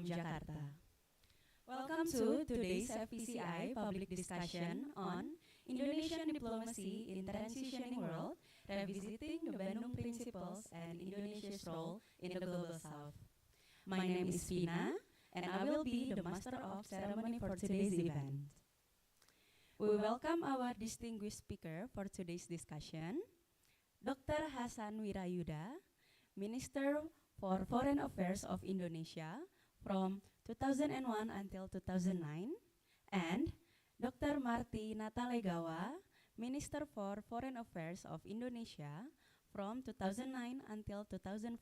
from Jakarta. Welcome to today's FPCI public discussion on Indonesian diplomacy in transitioning world, revisiting the Bandung principles and Indonesia's role in the global south. My name is Vina, and I will be the master of ceremony for today's event. We welcome our distinguished speaker for today's discussion, Dr. Hasan Wirayuda, Minister for Foreign Affairs of Indonesia from 2001 until 2009, and Dr. Marty Natalegawa, Minister for Foreign Affairs of Indonesia from 2009 until 2014.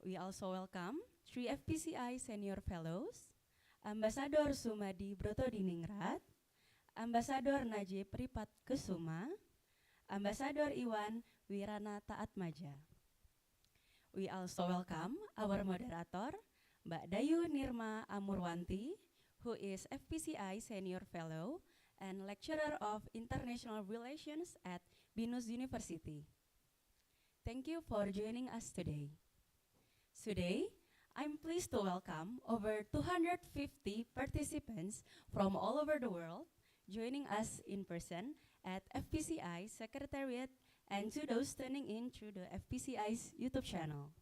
We also welcome 3 FPCI Senior Fellows, Ambassador Sumadi Brotodiningrat, Ambassador Najib Ripat Kesuma, Ambassador Iwan Wirana Taatmaja. We also welcome our moderator, Mbak Dayu Nirma Amurwanti, who is FPCI Senior Fellow and Lecturer of International Relations at Binus University. Thank you for joining us today. Today, I'm pleased to welcome over 250 participants from all over the world joining us in person at FPCI Secretariat and to those tuning in through the FPCI's YouTube channel.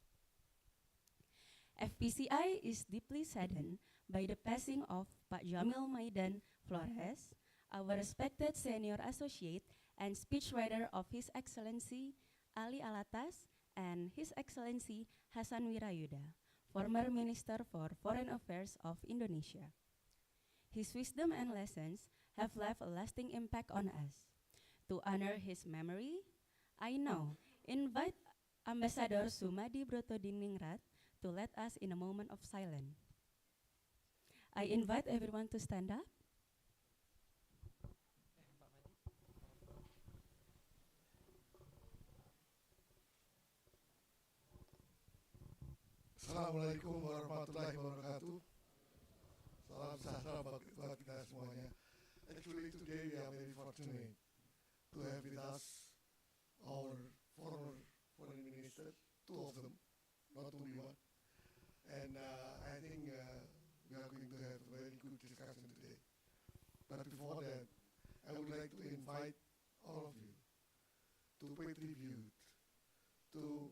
FPCI is deeply saddened by the passing of Pak Jamil Maidan Flores, our respected senior associate and speechwriter of His Excellency Ali Alatas and His Excellency Hasan Wirayuda, former Minister for Foreign Affairs of Indonesia. His wisdom and lessons have left a lasting impact on us. To honor his memory, I now invite Ambassador Sumadi Brotodiningrat to lead us in a moment of silence. I invite everyone to stand up. Assalamualaikum warahmatullahi wabarakatuh. Salam sejahtera buat kita semuanya. Actually, today we are very fortunate to have with us our former foreign minister, 2 of them, not only one. And I think we are going to have a very good discussion today. But before that, I would like to invite all of you to pay tribute to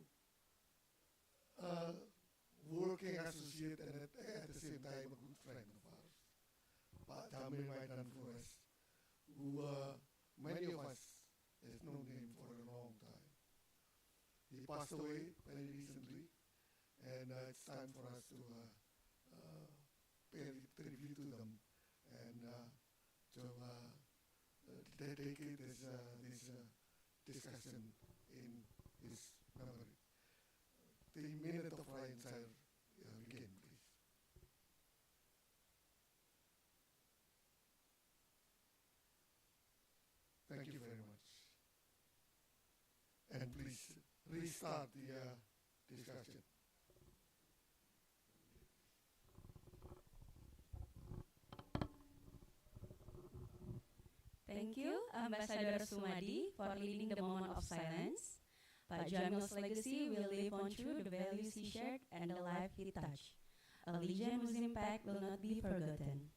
working associate and at the same time a good friend of ours, Pak Jamil Maidan Flores, who many of us has known him for a long time. He passed away very recently, and it's time for us to pay tribute to them and to dedicate this discussion in his memory. The minute of Ryan's begin, please. Thank you very much. And please restart the discussion. Thank you, Ambassador Sumadi, for leading the moment of silence. Pak Jamil's legacy will live on through the values he shared and the life he touched. A legend whose impact will not be forgotten.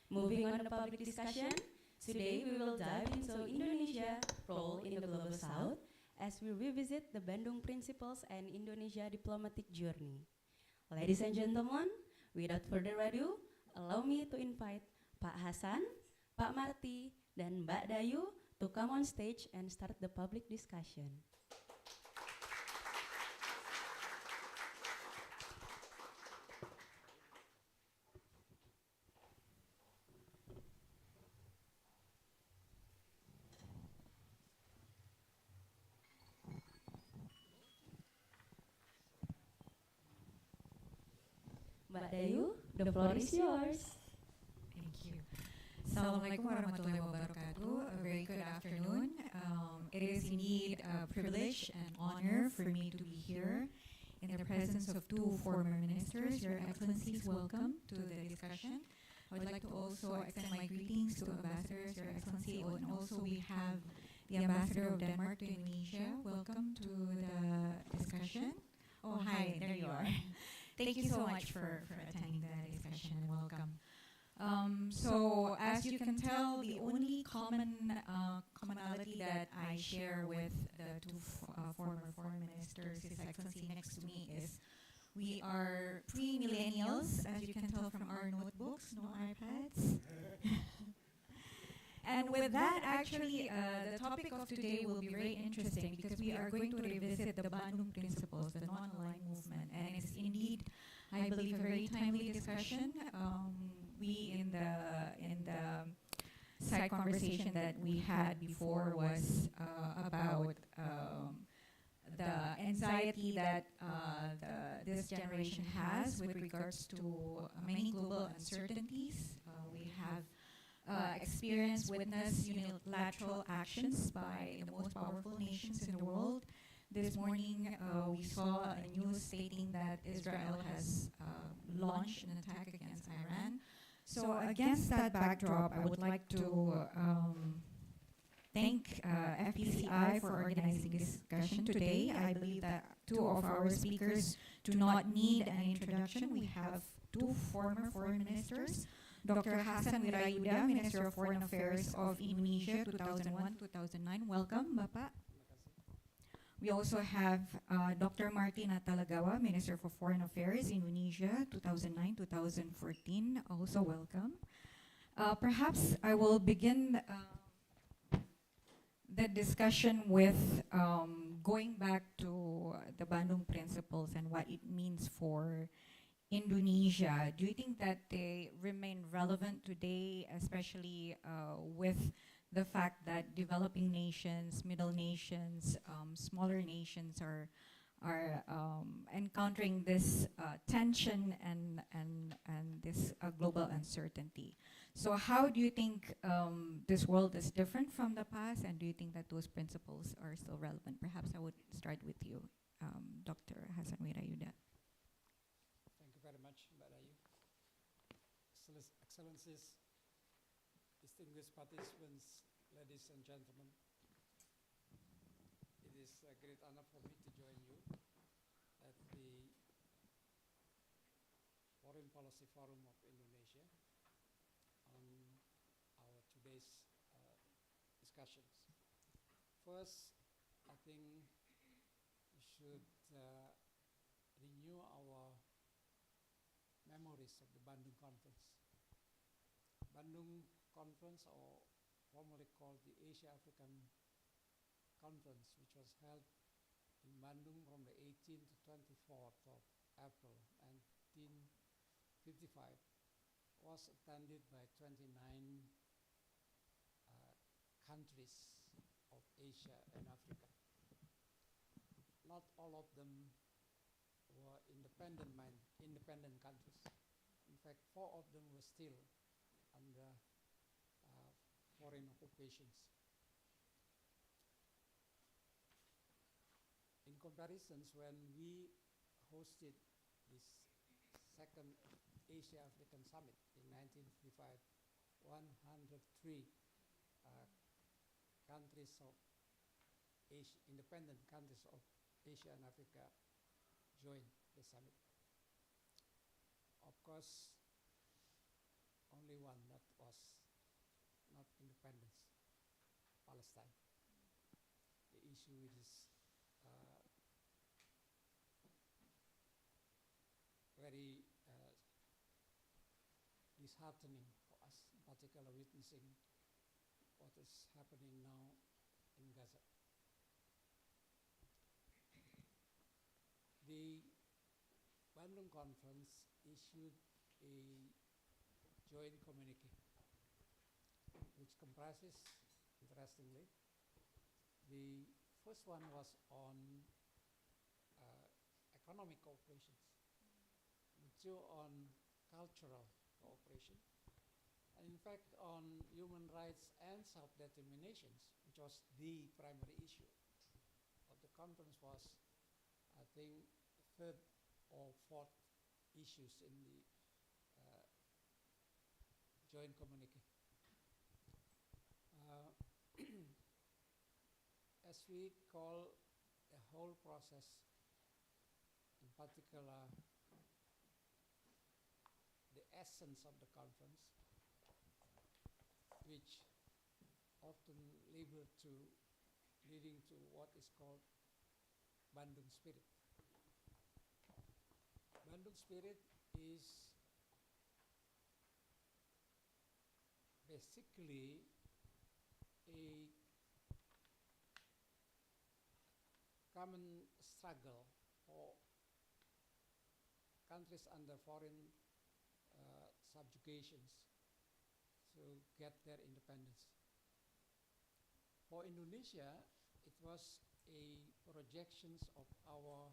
Moving on to public discussion, today we will dive into Indonesia's role in the global south as we revisit the Bandung principles and Indonesia diplomatic journey. Ladies and gentlemen, without further ado, allow me to invite Pak Hasan, Pak Marty, dan Mbak Dayu to come on stage and start the public discussion. Mbak Dayu, the floor is yours. Thank you. Assalamualaikum warahmatullahi wabarakatuh. A very good afternoon. It is indeed a privilege and honor for me to be here in the presence of 2 former ministers. Your Excellencies, welcome to the discussion. I would like to also extend my greetings to ambassadors, Your Excellency, and also we have the Ambassador of Denmark to Indonesia. Welcome to the discussion. Oh, hi, there you are. Thank you so much for attending the discussion and welcome. So as you can tell, the only commonality that I share with the two former foreign ministers, His Excellency next to me, is we are pre-millennials, as you can tell from our notebooks, no iPads. And with that, actually, the topic of today will be very interesting because we are going to revisit the Bandung principles, the non-aligned movement, and it's indeed, I believe, a very timely discussion. We in the side conversation that we had before was about the anxiety that this generation has with regards to many global uncertainties. We have experienced, witnessed unilateral actions by the most powerful nations in the world. This morning, we saw a news stating that Israel has launched an attack against Iran. So against that backdrop, I would like to thank FPCI for organizing this discussion today. I believe that two of our speakers do not need an introduction. We have two former foreign ministers, Dr. Hasan Wirayuda, Minister of Foreign Affairs of Indonesia, 2001-2009. Welcome, Bapak. We also have Dr. Martina Talagawa, Minister for Foreign Affairs, Indonesia, 2009-2014. Also welcome. Perhaps I will begin the discussion with going back to the Bandung principles and what it means for Indonesia. Do you think that they remain relevant today, especially with the fact that developing nations, middle nations, smaller nations are encountering this tension and this global uncertainty? So how do you think this world is different from the past, and do you think that those principles are still relevant? Perhaps I would start with you, Dr. Hasan Wirayuda. Thank you very much, Mbak Rayu. Excellencies, distinguished participants, ladies and gentlemen, it is a great honor for me to join you at the Foreign Policy Forum of Indonesia on our today's discussions. First, I think we should renew our memories of the Bandung Conference. Bandung Conference, or formerly called the Asia-African Conference, which was held in Bandung from the 18th to 24th of April 1955, was attended by 29 countries of Asia and Africa. Not all of them were independent countries. In fact, 4 of them were still under foreign occupations. In comparisons, when we hosted this second Asia-African Summit in 1955, 103 countries of Asia, independent countries of Asia and Africa joined the summit. Of course, only one that was not independence, Palestine. The issue is very disheartening for us, in particular witnessing what is happening now in Gaza. The Bandung Conference issued a joint communique, which comprises, interestingly, the first one was on economic cooperation, the two on cultural cooperation, and in fact on human rights and self-determination, which was the primary issue of the conference, was, I think, third or fourth issues in the joint communique. As we call the whole process, in particular essence of the conference, which often leading to what is called Bandung spirit. Bandung spirit is basically a common struggle for countries under foreign subjugations to get their independence. For Indonesia, it was a projections of our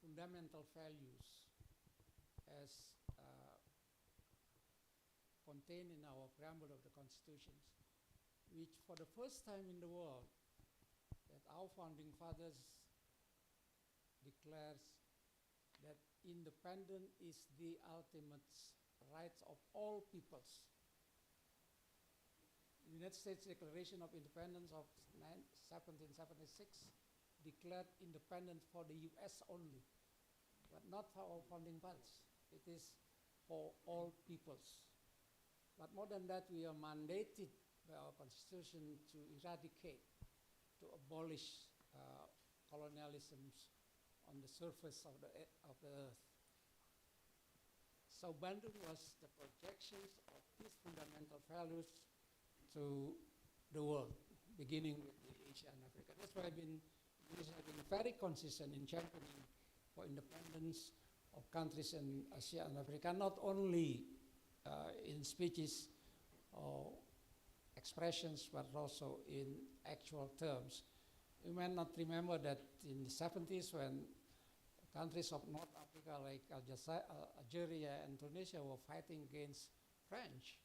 fundamental values as contained in our preamble of the constitutions, which for the first time in the world that our founding fathers declares that independence is the ultimate rights of all peoples. United States Declaration of Independence of 1776 declared independence for the US only, but not for our founding fathers. It is for all peoples. But more than that, we are mandated by our constitution to eradicate, to abolish colonialisms on the surface of the earth. So Bandung was the projections of these fundamental values to the world, beginning with Asia and Africa. That's why Indonesia has been very consistent in championing for independence of countries in Asia and Africa, not only in speeches or expressions, but also in actual terms. You may not remember that in the 70s, when countries of North Africa like Algeria and Tunisia were fighting against French,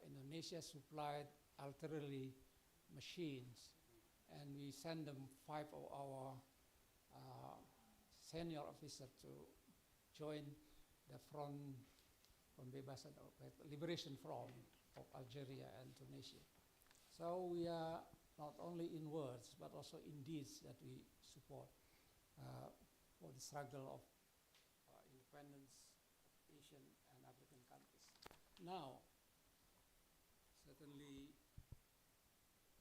Indonesia supplied artillery machines, and we sent them 5 of our senior officers to join the Liberation Front of Algeria and Tunisia. So we are not only in words, but also in deeds that we support for the struggle of independence of Asian and African countries. Now, certainly,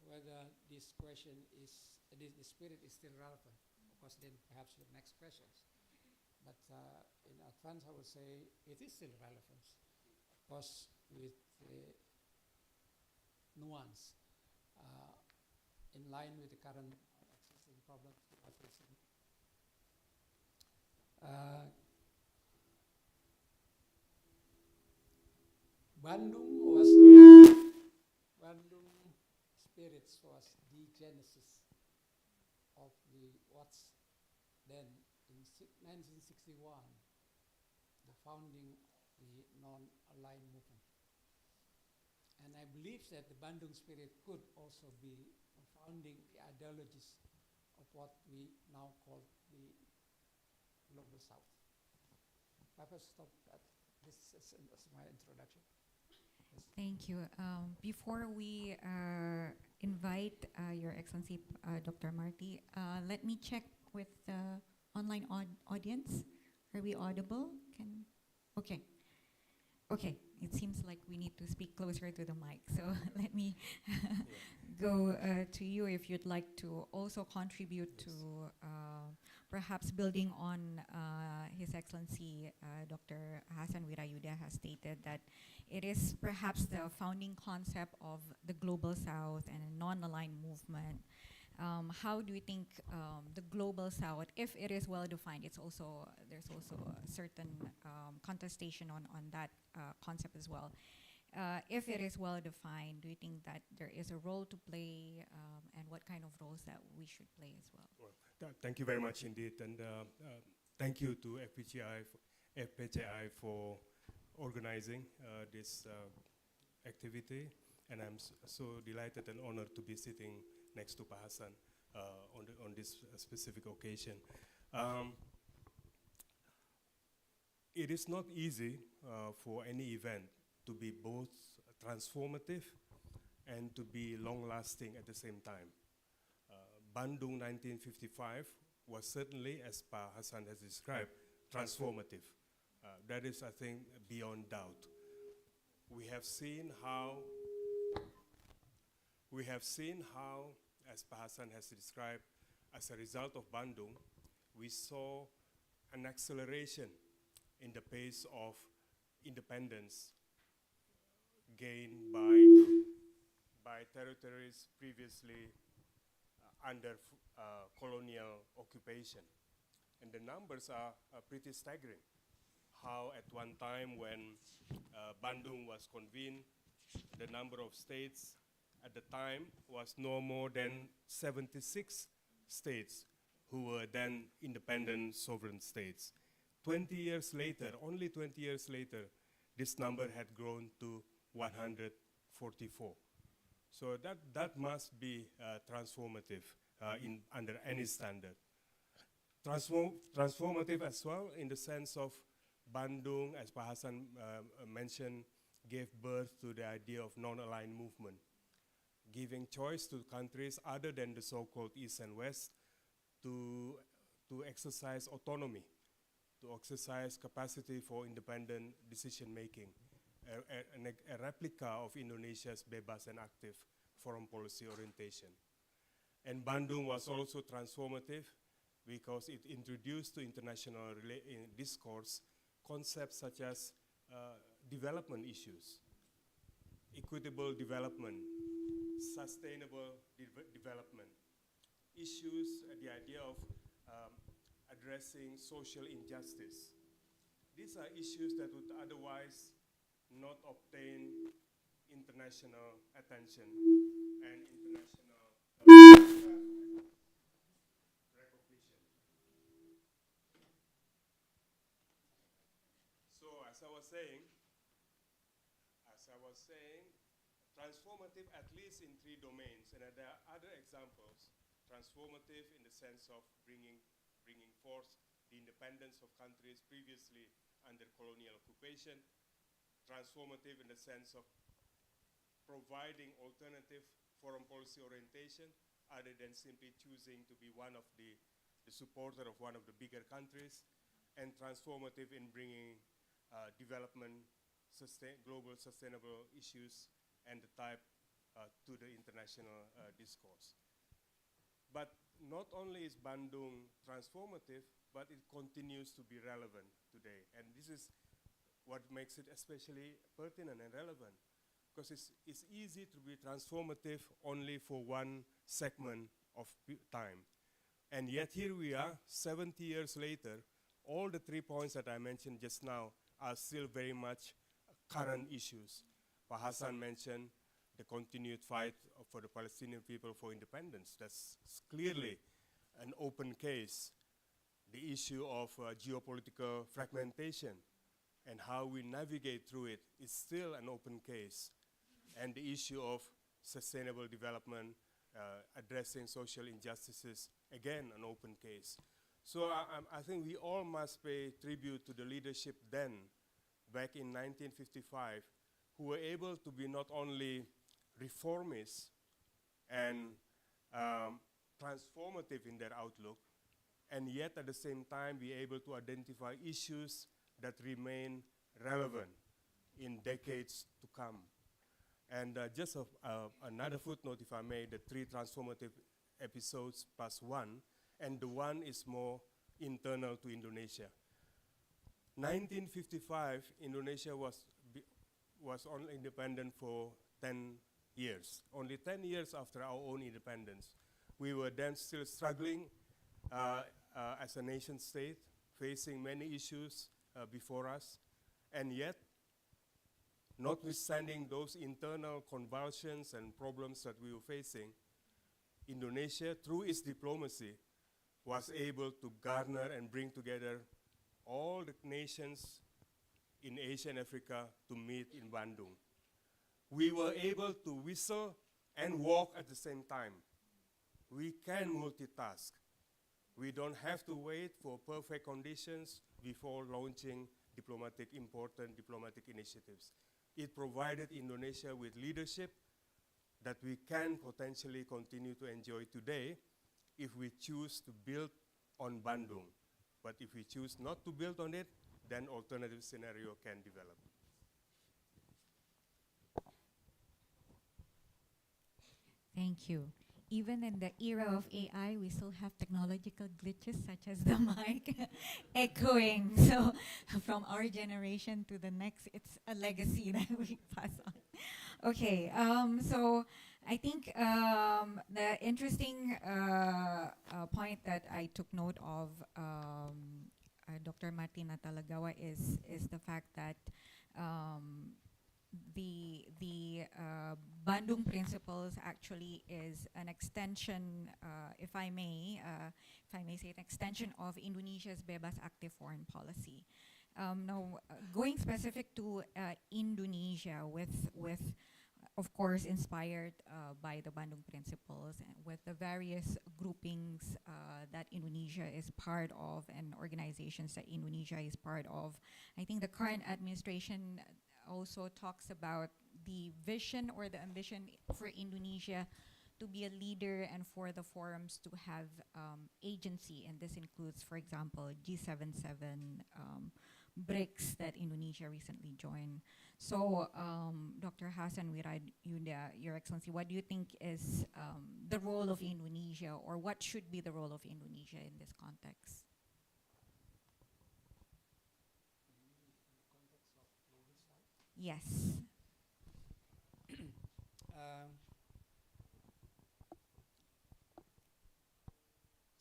whether this question is, the spirit is still relevant, of course, then perhaps the next questions. But in advance, I would say it is still relevant, of course, with the nuance in line with the current existing problems we are facing. Bandung spirits was the genesis of what's then in 1961, the founding of the non-aligned movement. And I believe that the Bandung spirit could also be founding the ideologies of what we now call the Global South. I will stop that. This is my introduction. Yes. Thank you. Before we invite Your Excellency, Dr. Marty, let me check with the online audience. Are we audible? Okay. Okay. It seems like we need to speak closer to the mic. So let me go to you if you'd like to also contribute to perhaps building on His Excellency Dr. Hasan Wirayuda has stated that it is perhaps the founding concept of the Global South and a non-aligned movement. How do you think the Global South, if it is well defined, there's also a certain contestation on that concept as well. If it is well defined, do you think that there is a role to play, and what kind of roles that we should play as well? Well, thank you very much indeed, and thank you to FPJI for organizing this activity, and I'm so delighted and honored to be sitting next to Pak Hasan on this specific occasion. It is not easy for any event to be both transformative and to be long-lasting at the same time. Bandung 1955 was certainly, as Pak Hasan has described, transformative. That is, I think, beyond doubt. We have seen how, as Pak Hassan has described, as a result of Bandung, we saw an acceleration in the pace of independence gained by territories previously under colonial occupation. And the numbers are pretty staggering. How at one time when Bandung was convened, the number of states at the time was no more than 76 states who were then independent sovereign states. 20 years later, only 20 years later, this number had grown to 144. So that must be transformative under any standard. Transformative as well in the sense of Bandung, as Pak Hassan mentioned, gave birth to the idea of non-aligned movement, giving choice to countries other than the so-called East and West to exercise autonomy, to exercise capacity for independent decision-making, a replica of Indonesia's bebas and active foreign policy orientation. And Bandung was also transformative because it introduced to international discourse concepts such as development issues, equitable development, sustainable development, issues, the idea of addressing social injustice. These are issues that would otherwise not obtain international attention and international recognition. So as I was saying, transformative at least in 3 domains, and there are other examples. Transformative in the sense of bringing forth the independence of countries previously under colonial occupation. Transformative in the sense of providing alternative foreign policy orientation other than simply choosing to be one of the supporter of one of the bigger countries. And transformative in bringing development, global sustainable issues and the type to the international discourse. But not only is Bandung transformative, but it continues to be relevant today. And this is what makes it especially pertinent and relevant, because it's easy to be transformative only for one segment of time. And yet here we are, 70 years later, all the 3 points that I mentioned just now are still very much current issues. Pak Hassan mentioned the continued fight for the Palestinian people for independence. That's clearly an open case. The issue of geopolitical fragmentation and how we navigate through it is still an open case. And the issue of sustainable development, addressing social injustices, again, an open case. So I think we all must pay tribute to the leadership then, back in 1955, who were able to be not only reformist and transformative in their outlook, and yet at the same time be able to identify issues that remain relevant in decades to come. And just another footnote, if I may, the 3 transformative episodes plus 1, and the one is more internal to Indonesia. 1955, Indonesia was only independent for 10 years. Only 10 years after our own independence. We were then still struggling as a nation state, facing many issues before us. And yet, notwithstanding those internal convulsions and problems that we were facing, Indonesia, through its diplomacy, was able to garner and bring together all the nations in Asia and Africa to meet in Bandung. We were able to whistle and walk at the same time. We can multitask. We don't have to wait for perfect conditions before launching important diplomatic initiatives. It provided Indonesia with leadership that we can potentially continue to enjoy today if we choose to build on Bandung. But if we choose not to build on it, then alternative scenario can develop. Thank you. Even in the era of AI, we still have technological glitches such as the mic echoing. So from our generation to the next, it's a legacy that we pass on. Okay, so I think the interesting point that I took note of, Dr. Martina Talagawa, is the fact that the Bandung Principles actually is an extension, if I may say, an extension of Indonesia's Bebas Active foreign policy. Now, going specific to Indonesia, with of course inspired by the Bandung Principles, and with the various groupings that Indonesia is part of and organizations that Indonesia is part of, I think the current administration also talks about the vision or the ambition for Indonesia to be a leader and for the forums to have agency. And this includes, for example, G77, BRICS that Indonesia recently joined. So, Dr. Hassan Wirayuda, Your Excellency, what do you think is the role of Indonesia, or what should be the role of Indonesia in this context? Yes.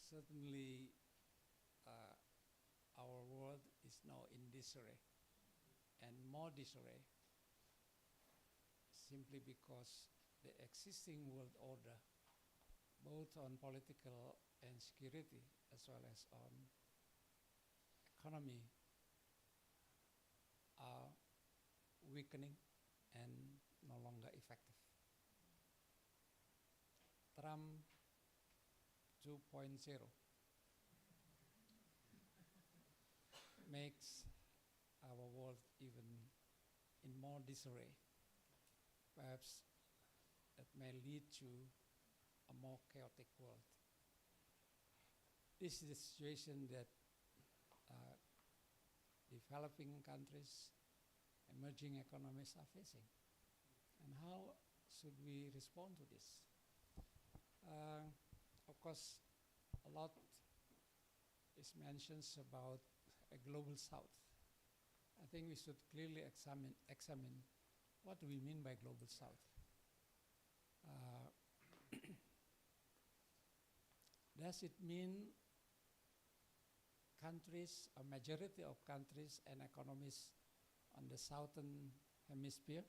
Certainly, our world is now in disarray, and more disarray, simply because the existing world order, both on political and security, as well as on economy, are weakening and no longer effective. Trump 2.0 makes our world even in more disarray. Perhaps that may lead to a more chaotic world. This is the situation that developing countries, emerging economies are facing. And how should we respond to this? Of course, a lot is mentioned about a global south. I think we should clearly examine what do we mean by global south. Does it mean countries, a majority of countries and economies on the southern hemisphere,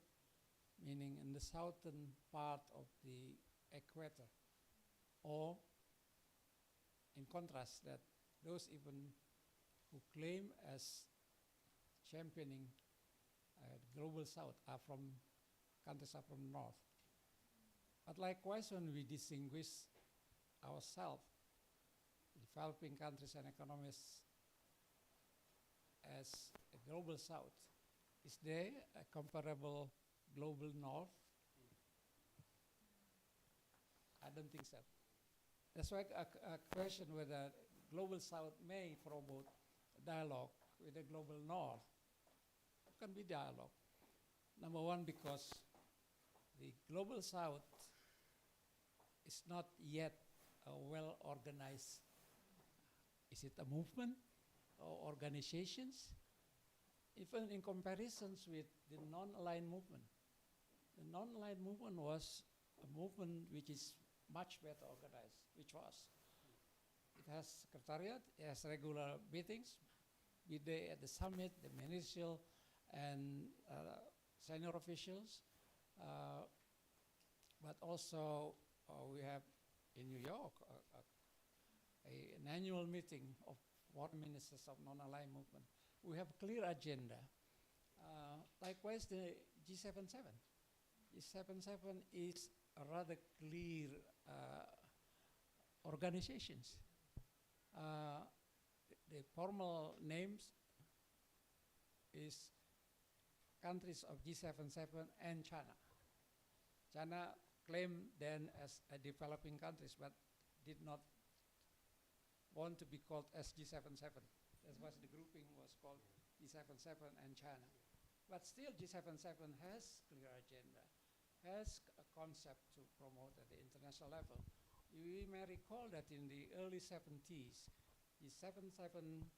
meaning in the southern part of the equator, or in contrast, that those even who claim as championing global south are from countries are from north. But likewise, when we distinguish ourselves, developing countries and economies, as a global south, is there a comparable global north? I don't think so. That's why a question whether global south may promote dialogue with the global north. It can be dialogue. Number one, because the global south is not yet well organized. Is it a movement or organizations? Even in comparisons with the non-aligned movement. The non-aligned movement was a movement which is much better organized, which was. It has secretariat, it has regular meetings, be they at the summit, the ministerial and senior officials, but also we have in New York an annual meeting of foreign ministers of non-aligned movement. We have a clear agenda. Likewise, the G77. G77 is a rather clear organizations. The formal names is countries of G77 and China. China claimed then as a developing countries, but did not want to be called as G77. That's why the grouping was called G77 and China. But still, G77 has clear agenda, has a concept to promote at the international level. You may recall that in the early 70s, G77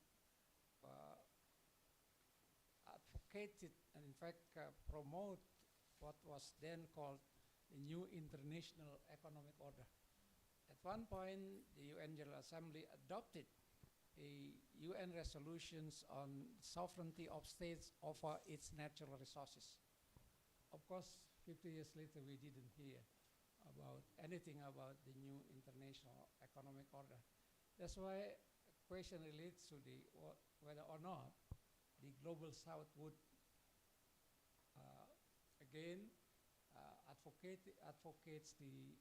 advocated and in fact promote what was then called the new international economic order. At one point, the UN General Assembly adopted a UN resolutions on sovereignty of states over its natural resources. Of course, 50 years later, we didn't hear about anything about the new international economic order. That's why the question relates to the whether or not the global south would again advocates the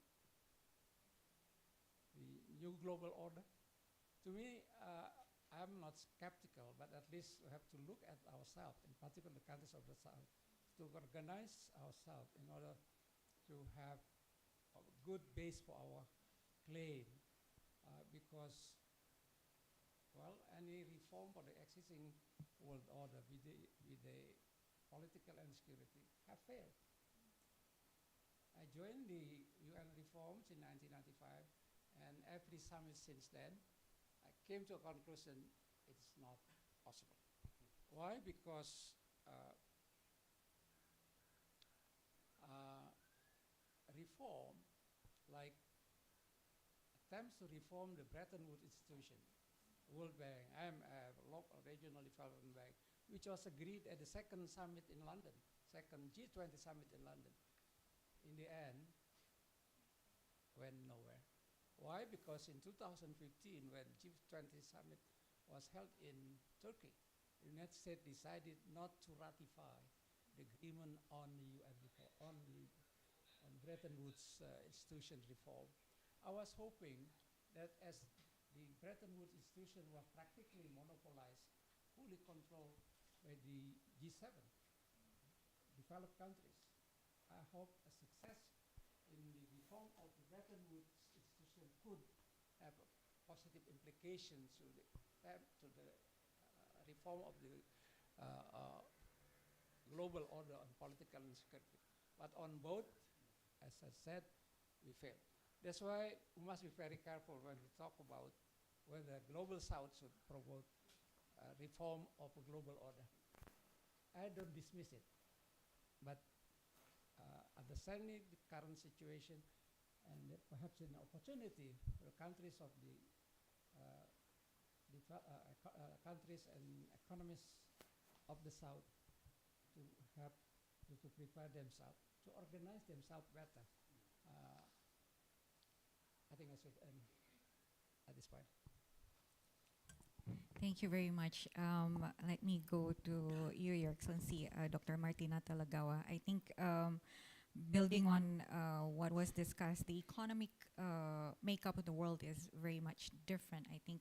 new global order. To me, I'm not skeptical, but at least we have to look at ourselves, in particular the countries of the south, to organize ourselves in order to have a good base for our claim, because, well, any reform for the existing world order with the political and security have failed. I joined the UN reforms in 1995, and every summit since then, I came to a conclusion it's not possible. Why? Because reform, like attempts to reform the Bretton Woods institution, World Bank, IMF, local regional development bank, which was agreed at the second summit in London, second G20 summit in London, in the end, went nowhere. Why? Because in 2015, when G20 summit was held in Turkey, the United States decided not to ratify the agreement on the UN reform, on Bretton Woods institution reform. I was hoping that as the Bretton Woods institution was practically monopolized, fully controlled by the G7, developed countries, I hope a success in the reform of the Bretton Woods institution could have a positive implications to the reform of the global order on political and security. But on both, as I said, we failed. That's why we must be very careful when we talk about whether Global South should promote reform of a global order. I don't dismiss it, but understanding the current situation and perhaps an opportunity for countries of the countries and economies of the South to have to prepare themselves, to organize themselves better. I think I should end at this point. Thank you very much. Let me go to you, Your Excellency, Dr. Martina Talagawa. I think building on what was discussed, the economic makeup of the world is very much different. I think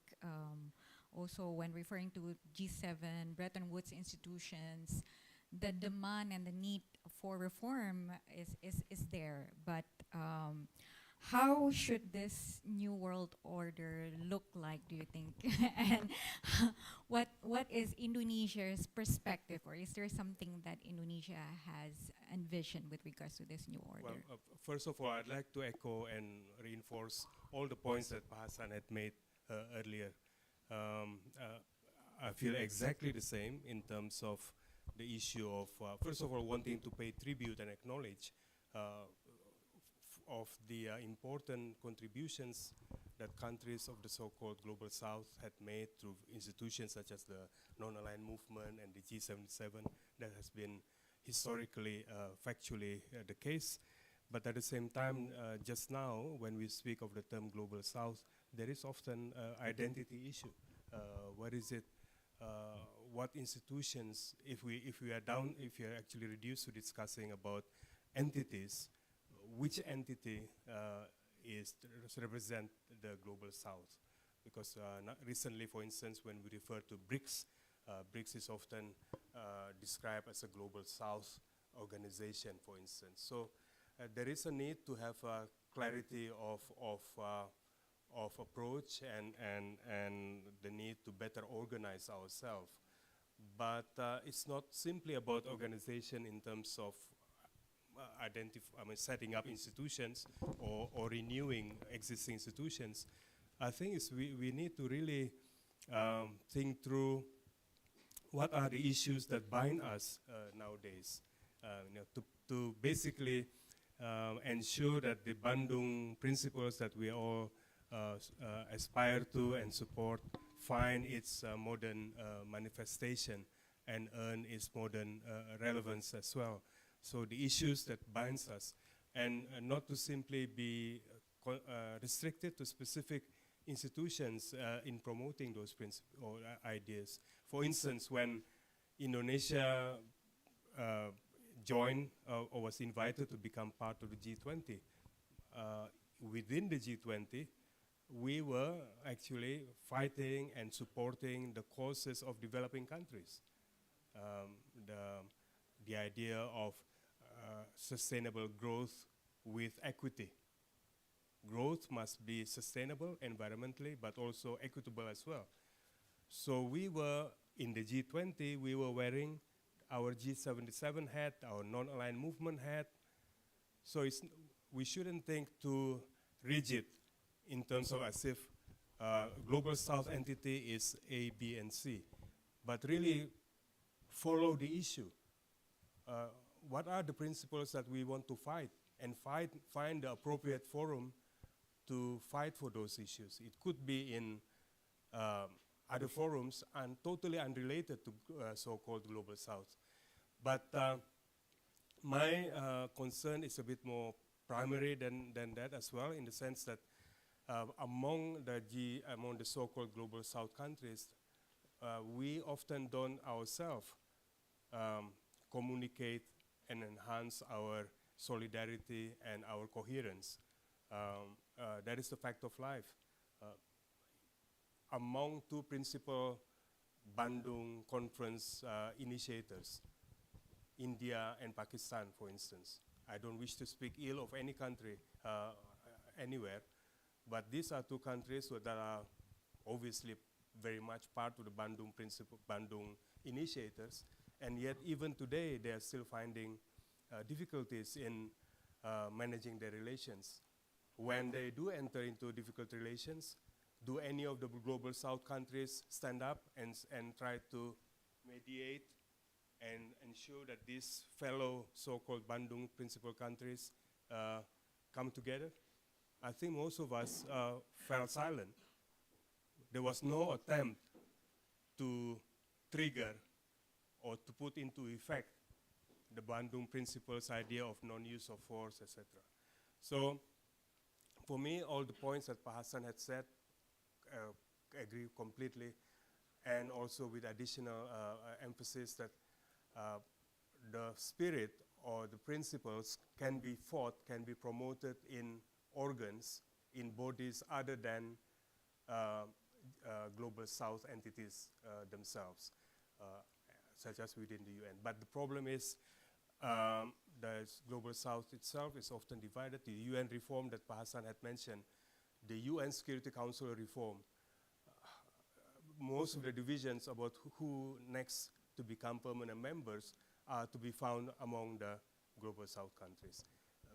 also when referring to G7, Bretton Woods institutions, the demand and the need for reform is there. But how should this new world order look like, do you think? And what is Indonesia's perspective, or is there something that Indonesia has envisioned with regards to this new order? Well, first of all, I'd like to echo and reinforce all the points that Hassan had made earlier. I feel exactly the same in terms of the issue of, first of all, wanting to pay tribute and acknowledge of the important contributions that countries of the so-called Global South had made through institutions such as the Non-Aligned Movement and the G77. That has been historically, factually the case. But at the same time, just now, when we speak of the term Global South, there is often identity issue. What is it? What institutions, if we are actually reduced to discussing about entities, which entity represent the Global South? Because recently, for instance, when we refer to BRICS, BRICS is often described as a Global South organization, for instance. So there is a need to have clarity of approach and the need to better organize ourselves. But it's not simply about organization in terms of setting up institutions or renewing existing institutions. I think we need to really think through what are the issues that bind us nowadays, to basically ensure that the Bandung principles that we all aspire to and support find its modern manifestation and earn its modern relevance as well. So the issues that binds us, and not to simply be restricted to specific institutions in promoting those principles or ideas. For instance, when Indonesia joined or was invited to become part of the G20, within the G20, we were actually fighting and supporting the causes of developing countries. The idea of sustainable growth with equity. Growth must be sustainable environmentally, but also equitable as well. So we were, in the G20, we were wearing our G77 hat, our non-aligned movement hat. So we shouldn't think too rigid in terms of as if Global South entity is A, B, and C, but really follow the issue. What are the principles that we want to fight, and find the appropriate forum to fight for those issues. It could be in other forums and totally unrelated to so-called Global South. But my concern is a bit more primary than that as well, in the sense that among the so-called Global South countries, we often don't ourselves communicate and enhance our solidarity and our coherence. That is the fact of life. Among two principal Bandung conference initiators, India and Pakistan, for instance. I don't wish to speak ill of any country anywhere, but these are two countries that are obviously very much part of the Bandung initiators, and yet even today they are still finding difficulties in managing their relations. When they do enter into difficult relations, do any of the Global South countries stand up and try to mediate and ensure that these fellow so-called Bandung principal countries come together? I think most of us fell silent. There was no attempt to trigger or to put into effect the Bandung principles idea of non-use of force, etc. So for me, all the points that Pak Hassan had said, agree completely, and also with additional emphasis that the spirit or the principles can be fought, can be promoted in organs, in bodies other than Global South entities themselves, such as within the UN. But the problem is the Global South itself is often divided. The UN reform that Pak Hassan had mentioned, the UN Security Council reform, most of the divisions about who next to become permanent members are to be found among the Global South countries.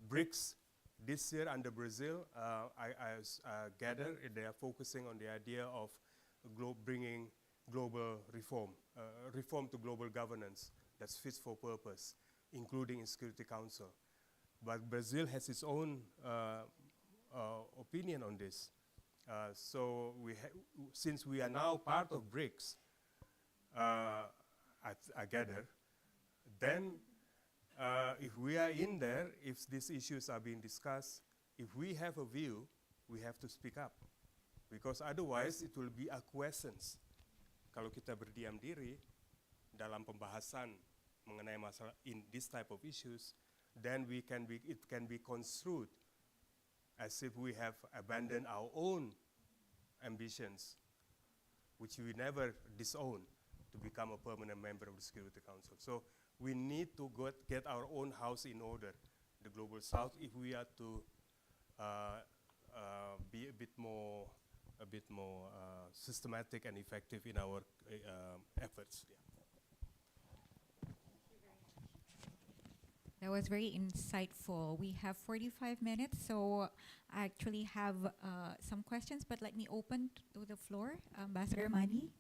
BRICS, this year under Brazil, I gather they are focusing on the idea of bringing global reform, reform to global governance that's fit for purpose, including in Security Council. But Brazil has its own opinion on this. So since we are now part of BRICS, I gather, then if we are in there, if these issues are being discussed, if we have a view, we have to speak up. Because otherwise it will be acquiescence. Kalau kita berdiam diri dalam pembahasan mengenai masalah in this type of issues, then it can be construed as if we have abandoned our own ambitions, which we never disown, to become a permanent member of the Security Council. So we need to get our own house in order, the Global South, if we are to be a bit more systematic and effective in our efforts. Yeah. That was very insightful. We have 45 minutes, so I actually have some questions, but let me open to the floor. Ambassador Madi.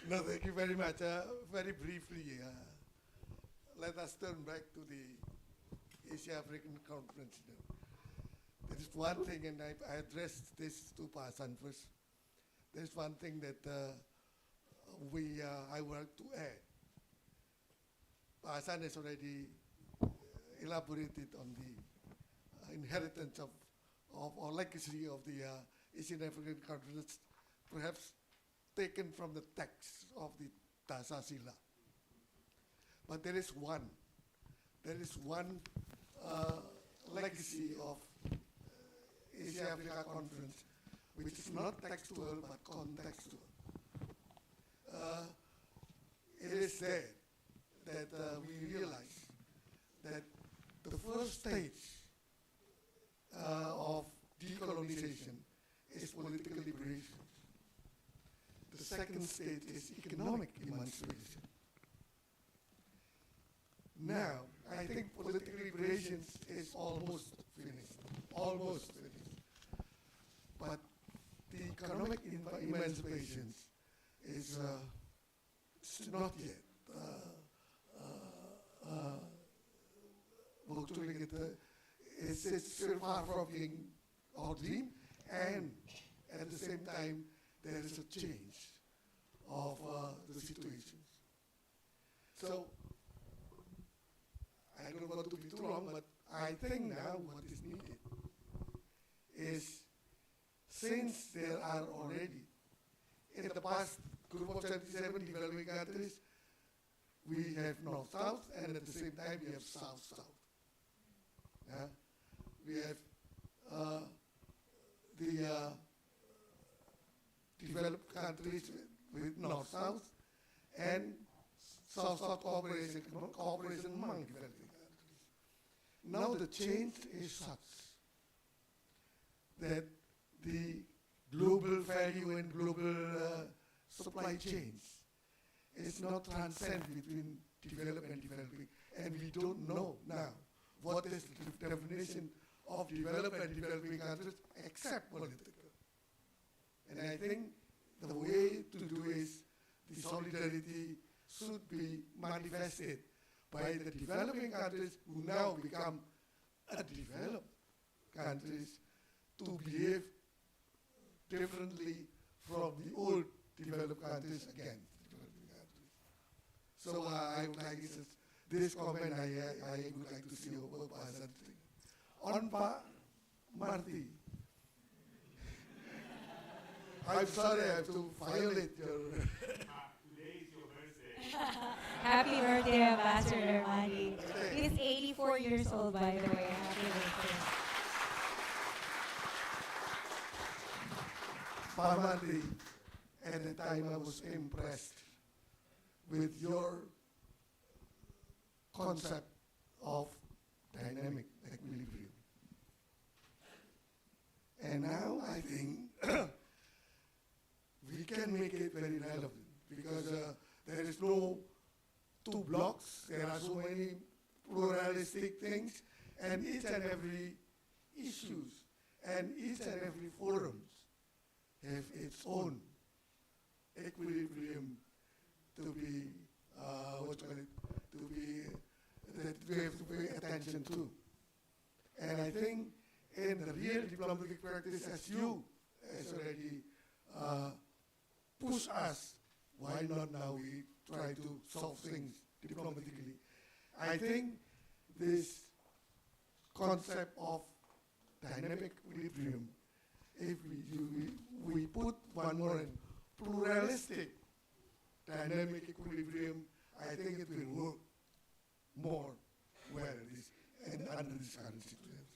No, thank you very much. Very briefly, let us turn back to the Asia African Conference. There is one thing, and I addressed this to Pa Hassan first. There is one thing that I want to add. Pa Hassan has already elaborated on the inheritance of or legacy of the Asian African Conference, perhaps taken from the text of the Dasa Sila. But there is one legacy of Asia Africa Conference which is not textual but contextual. It is there that we realize that the first stage of decolonization is political liberation. The second stage is economic emancipation. Now, I think political liberation is almost finished. But the economic emancipation is not yet. It's still far from being our dream, and at the same time, there is a change of the situations. So, I don't want to be too long, but I think now what is needed is, since there are already, in the past group of 77 developing countries, we have North-South, and at the same time we have South-South. We have the developed countries with North-South and South-South cooperation among developing countries. Now the change is such that the global value and global supply chains is not transcend between developed and developing, and we don't know now what is the definition of developed and developing countries except political. And I think the way to do is the solidarity should be manifested by the developing countries who now become developed countries to behave differently from the old developed countries again. So I would like this comment I would like to see over Pa Hassan. On Pa Marty. I'm sorry I have to violate your... Today is your birthday. Happy birthday, Ambassador Madi. He's 84 years old, by the way. Happy birthday. Pa Marty, at the time I was impressed with your concept of dynamic equilibrium. And now I think we can make it very relevant because there is no two blocks, there are so many pluralistic things, and each and every issues and each and every forums have its own equilibrium to be that we have to pay attention to. And I think in the real diplomatic practice, as you has already push us, why not now we try to solve things diplomatically? I think this concept of dynamic equilibrium, if we put one more in, pluralistic dynamic equilibrium, I think it will work more where it is and under this current situation.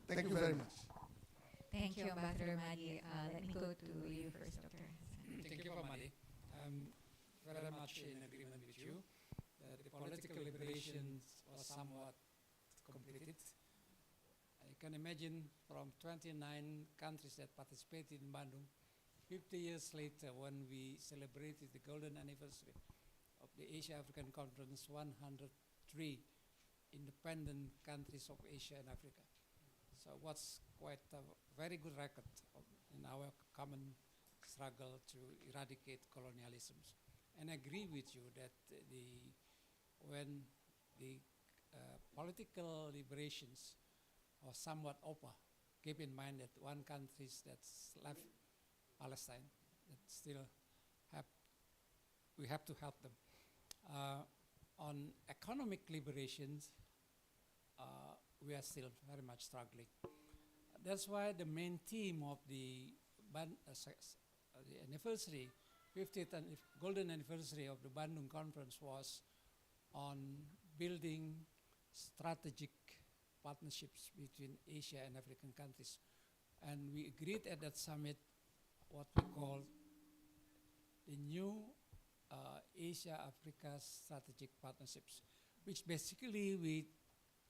Thank you very much. Thank you, Ambassador Madi. Let me go to you first, Dr. Thank you, Madi. I'm very much in agreement with you. The political liberations was somewhat completed. I can imagine from 29 countries that participated in Bandung, 50 years later, when we celebrated the golden anniversary of the Asia-African Conference, 103 independent countries of Asia and Africa. So what's quite a very good record in our common struggle to eradicate colonialisms. And I agree with you that when the political liberations are somewhat over, keep in mind that one country that's left, Palestine, that still we have to help them. On economic liberations, we are still very much struggling. That's why the main theme of the anniversary, 50th golden anniversary of the Bandung conference was on building strategic partnerships between Asia and African countries. And we agreed at that summit what we call the new Asia-Africa strategic partnerships, which basically we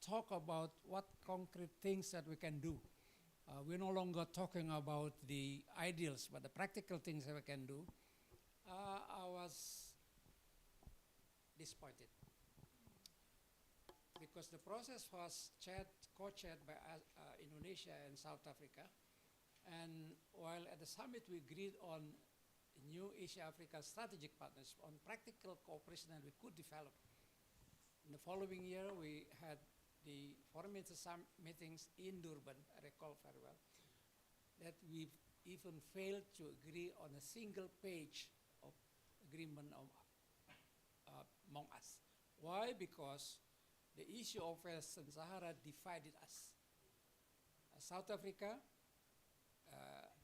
talk about what concrete things that we can do. We're no longer talking about the ideals, but the practical things that we can do. I was disappointed because the process was co-chaired by Indonesia and South Africa. And while at the summit we agreed on new Asia-Africa strategic partners on practical cooperation that we could develop. In the following year, we had the foreign minister meetings in Durban, I recall very well, that we even failed to agree on a single page of agreement among us. Why? Because the issue of Western Sahara divided us. South Africa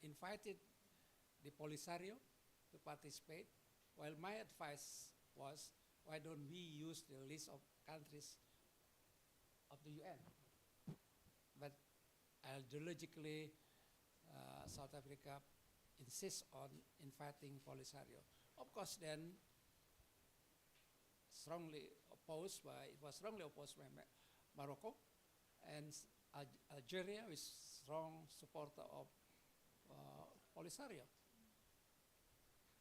invited the Polisario to participate, while my advice was, why don't we use the list of countries of the UN? But ideologically, South Africa insists on inviting Polisario. Of course, then it was strongly opposed by Morocco, and Algeria is strong supporter of Polisario.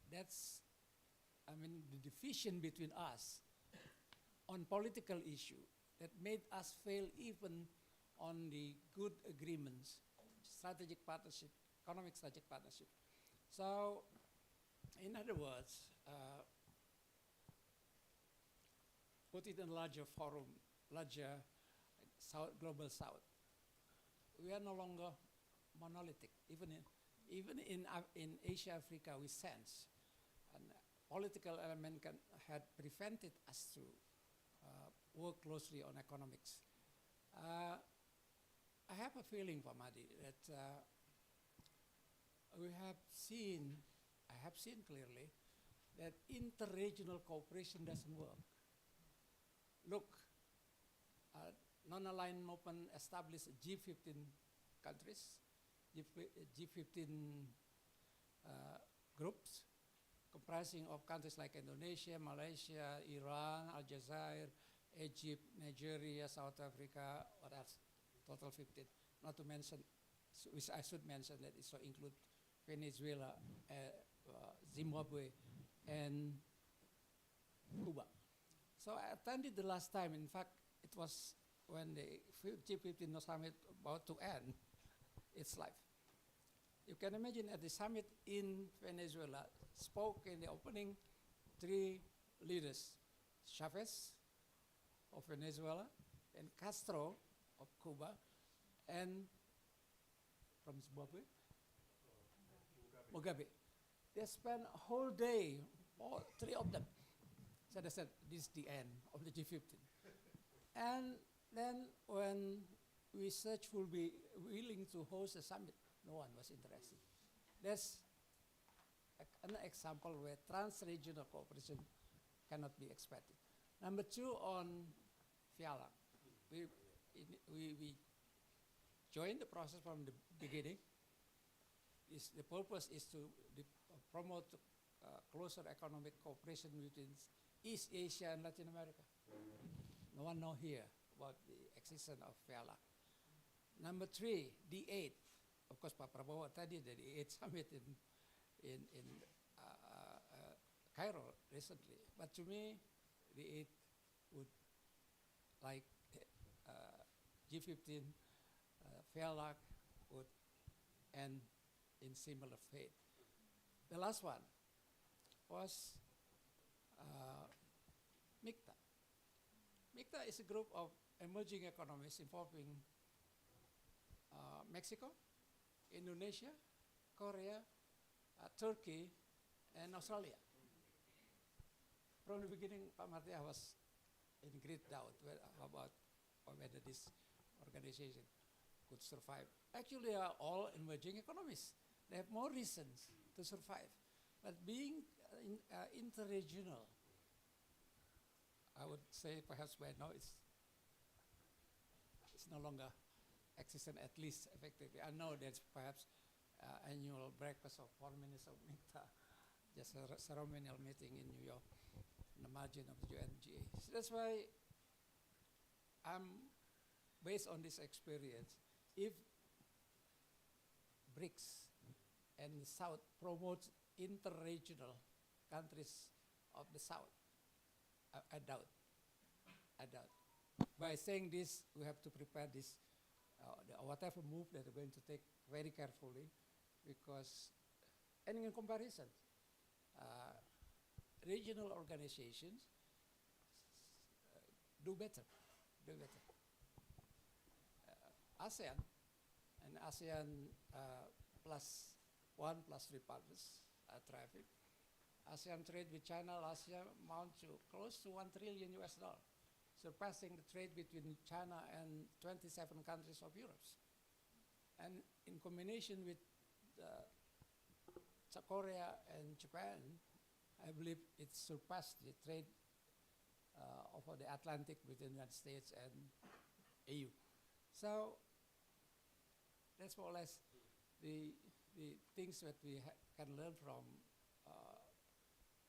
That's, the division between us on political issue that made us fail even on the good agreements, strategic partnership, economic strategic partnership. So, in other words, put it in a larger forum, larger global South. We are no longer monolithic. Even in Asia, Africa, we sense and political element had prevented us to work closely on economics. I have a feeling, Pamadi, that I have seen clearly that interregional cooperation doesn't work. Look, non-aligned open established G15 countries, G15 groups, comprising of countries like Indonesia, Malaysia, Iran, Aljazair, Egypt, Nigeria, South Africa, what else? Total 15. Not to mention, which I should mention that it also include Venezuela, Zimbabwe, and Cuba. So I attended the last time. In fact, it was when the G15 summit about to end its life. You can imagine at the summit in Venezuela, spoke in the opening three leaders, Chavez of Venezuela, and Castro of Cuba, and from Zimbabwe, Mugabe. They spent a whole day, all three of them. So they said, this is the end of the G15. And then when we searched who will be willing to host a summit, no one was interested. That's an example where trans-regional cooperation cannot be expected. Number two, on FIALA. We joined the process from the beginning. The purpose is to promote closer economic cooperation between East Asia and Latin America. No one knows here about the existence of FIALA. Number three, D8. Of course, Pak Prabowo tadi the D8 summit in Cairo recently. But to me, the eight would like G15 FEALAC would end in similar fate. The last one was MICTA. MICTA is a group of emerging economies involving Mexico, Indonesia, Korea, Turkey, and Australia. From the beginning, Pak Marty, I was in great doubt about whether this organization could survive. Actually, they are all emerging economies. They have more reasons to survive. But being interregional, I would say perhaps by now it's no longer existent, at least effectively. I know there's perhaps annual breakfast of foreign ministers of MICTA, just a ceremonial meeting in New York, on the margin of the UNGA. So that's why based on this experience, if BRICS and the South promotes interregional countries of the South, I doubt. By saying this, we have to prepare this, whatever move that we're going to take very carefully, because, and in comparison, regional organizations do better. ASEAN and ASEAN plus 1 plus 3 partners are thriving. ASEAN trade with China last year amount to close to $1 trillion US, surpassing the trade between China and 27 countries of Europe. And in combination with South Korea and Japan, I believe it surpassed the trade over the Atlantic between the United States and EU. So that's more or less the things that we can learn from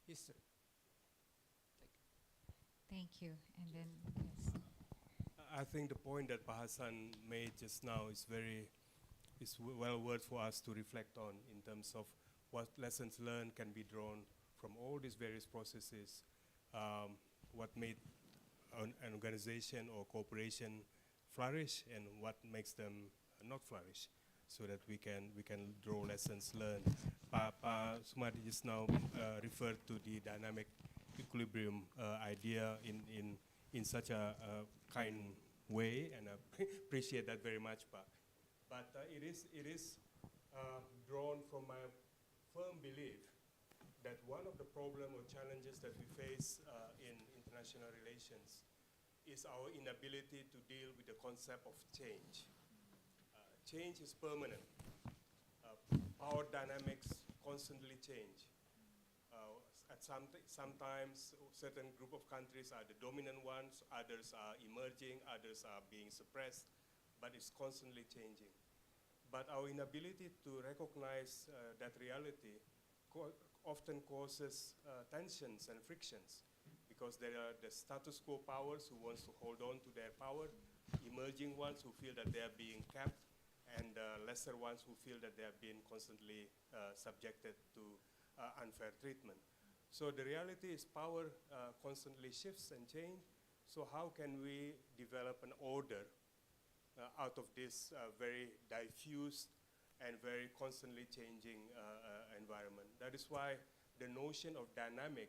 history. Thank you. And then, yes. I think the point that Bahasan made just now is well worth for us to reflect on in terms of what lessons learned can be drawn from all these various processes, what made an organization or corporation flourish and what makes them not flourish, so that we can draw lessons learned. Pa Sumadi just now referred to the dynamic equilibrium idea in such a kind way, and I appreciate that very much, Pa. But it is drawn from my firm belief that one of the problems or challenges that we face in international relations is our inability to deal with the concept of change. Change is permanent. Power dynamics constantly change. Sometimes certain group of countries are the dominant ones, others are emerging, others are being suppressed, but it's constantly changing. But our inability to recognize that reality often causes tensions and frictions, because there are the status quo powers who wants to hold on to their power, emerging ones who feel that they are being capped, and lesser ones who feel that they are being constantly subjected to unfair treatment. So the reality is power constantly shifts and change. So how can we develop an order out of this very diffused and very constantly changing environment? That is why the notion of dynamic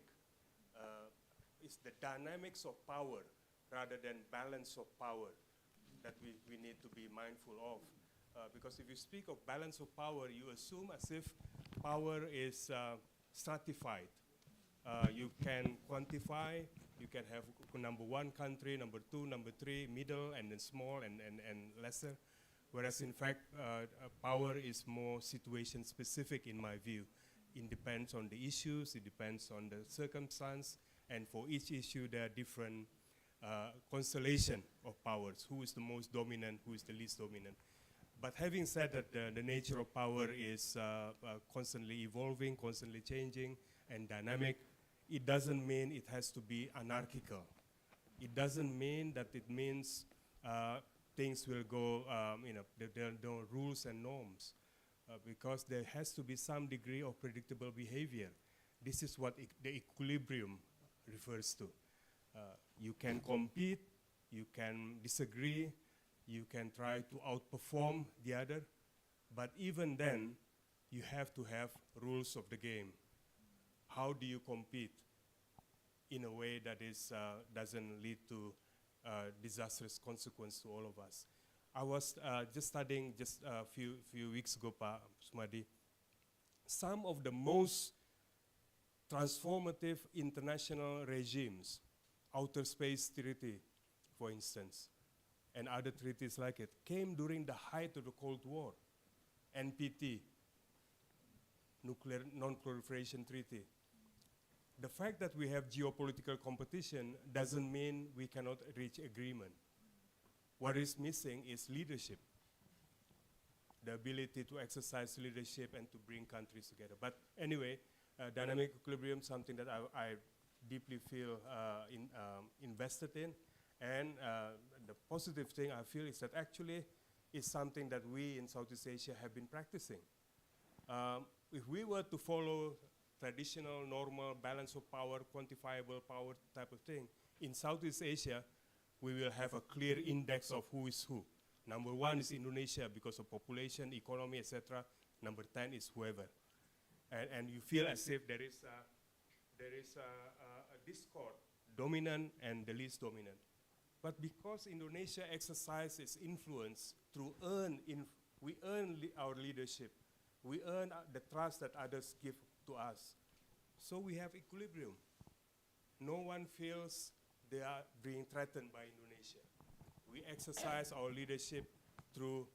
is the dynamics of power rather than balance of power that we need to be mindful of. Because if you speak of balance of power, you assume as if power is stratified. You can quantify, you can have number 1 country, number 2, number 3, middle, and then small and lesser. Whereas in fact, power is more situation specific in my view. It depends on the issues, it depends on the circumstance, and for each issue there are different constellation of powers. Who is the most dominant, who is the least dominant. But having said that the nature of power is constantly evolving, constantly changing, and dynamic, it doesn't mean it has to be anarchical. It doesn't mean that it means things will go, there are no rules and norms. because there has to be some degree of predictable behavior. This is what the equilibrium refers to. You can compete, you can disagree, you can try to outperform the other, but even then, you have to have rules of the game. How do you compete in a way that doesn't lead to disastrous consequence to all of us? I was just studying just a few weeks ago, Pa Sumadi, some of the most transformative international regimes, Outer Space Treaty, for instance, and other treaties like it, came during the height of the Cold War. NPT, Nuclear Non-Proliferation Treaty. The fact that we have geopolitical competition doesn't mean we cannot reach agreement. What is missing is leadership, the ability to exercise leadership and to bring countries together. But anyway, dynamic equilibrium is something that I deeply feel invested in. And the positive thing I feel is that actually it's something that we in Southeast Asia have been practicing. If we were to follow traditional, normal, balance of power, quantifiable power type of thing, in Southeast Asia, we will have a clear index of who is who. Number 1 is Indonesia because of population, economy, etc. Number 10 is whoever. And you feel as if there is a discord, dominant and the least dominant. But because Indonesia exercises influence through we earn our leadership. We earn the trust that others give to us. So we have equilibrium. No one feels they are being threatened by Indonesia. We exercise our leadership through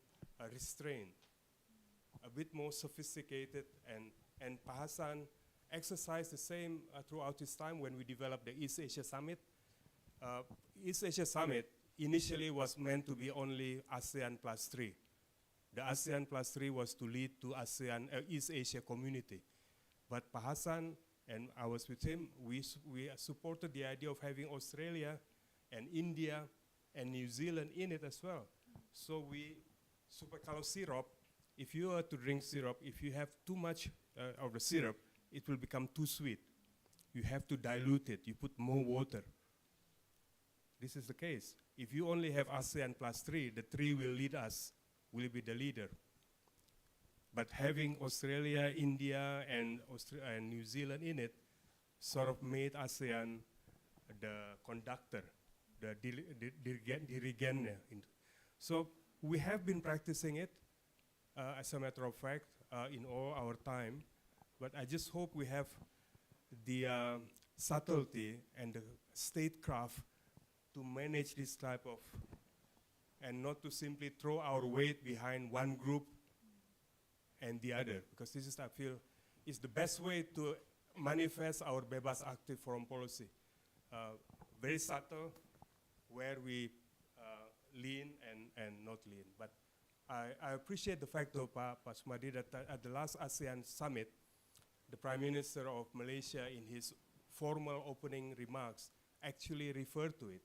restraint, a bit more sophisticated, and Pa Hassan exercised the same throughout his time when we developed the East Asia Summit. East Asia Summit initially was meant to be only ASEAN plus 3. The ASEAN plus 3 was to lead to ASEAN East Asia community. But Pa Hassan, and I was with him, we supported the idea of having Australia and India and New Zealand in it as well. So kalau syrup, if you are to drink syrup, if you have too much of the syrup, it will become too sweet. You have to dilute it. You put more water. This is the case. If you only have ASEAN plus 3, the 3 will lead us, will be the leader. But having Australia, India, and New Zealand in it sort of made ASEAN the conductor, the dirigent. So we have been practicing it, as a matter of fact, in all our time. But I just hope we have the subtlety and the statecraft to manage this type of, and not to simply throw our weight behind one group and the other, because this is, I feel, is the best way to manifest our bebas active foreign policy. Very subtle, where we lean and not lean. But I appreciate the fact, though, Pa Sumadi, that at the last ASEAN summit, the Prime Minister of Malaysia, in his formal opening remarks, actually referred to it.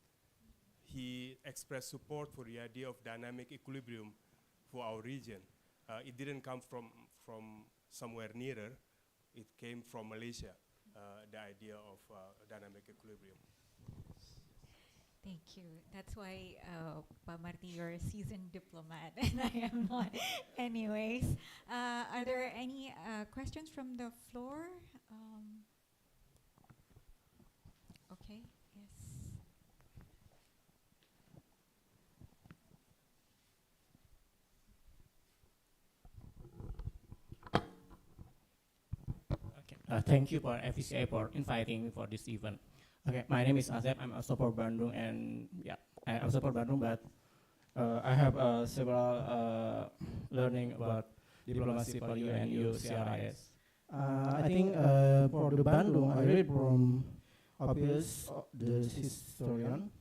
He expressed support for the idea of dynamic equilibrium for our region. It didn't come from somewhere nearer. It came from Malaysia, the idea of dynamic equilibrium. Thank you. That's why, Pa Marty, you're a seasoned diplomat, and I am not. Anyways, are there any questions from the floor? Okay, yes. Okay. Thank you for FVCI for inviting me for this event. Okay, my name is Asep. I'm also for Bandung, and yeah, I'm also for Bandung, but I have several learning about diplomacy for you and UCRIS. I think for the Bandung, I read from Appius, the historian.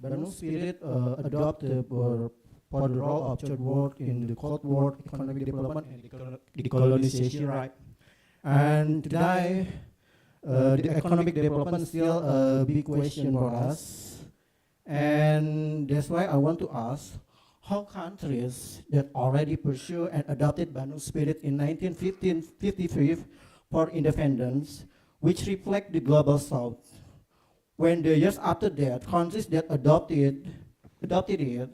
Bandung spirit adopted for the role of church work in the Cold War, economic development, and decolonization, right? And today, the economic development is still a big question for us. And that's why I want to ask, how countries that already pursue and adopted Bandung spirit in 1953 for independence, which reflect the global south. When the years after that, countries that adopted it,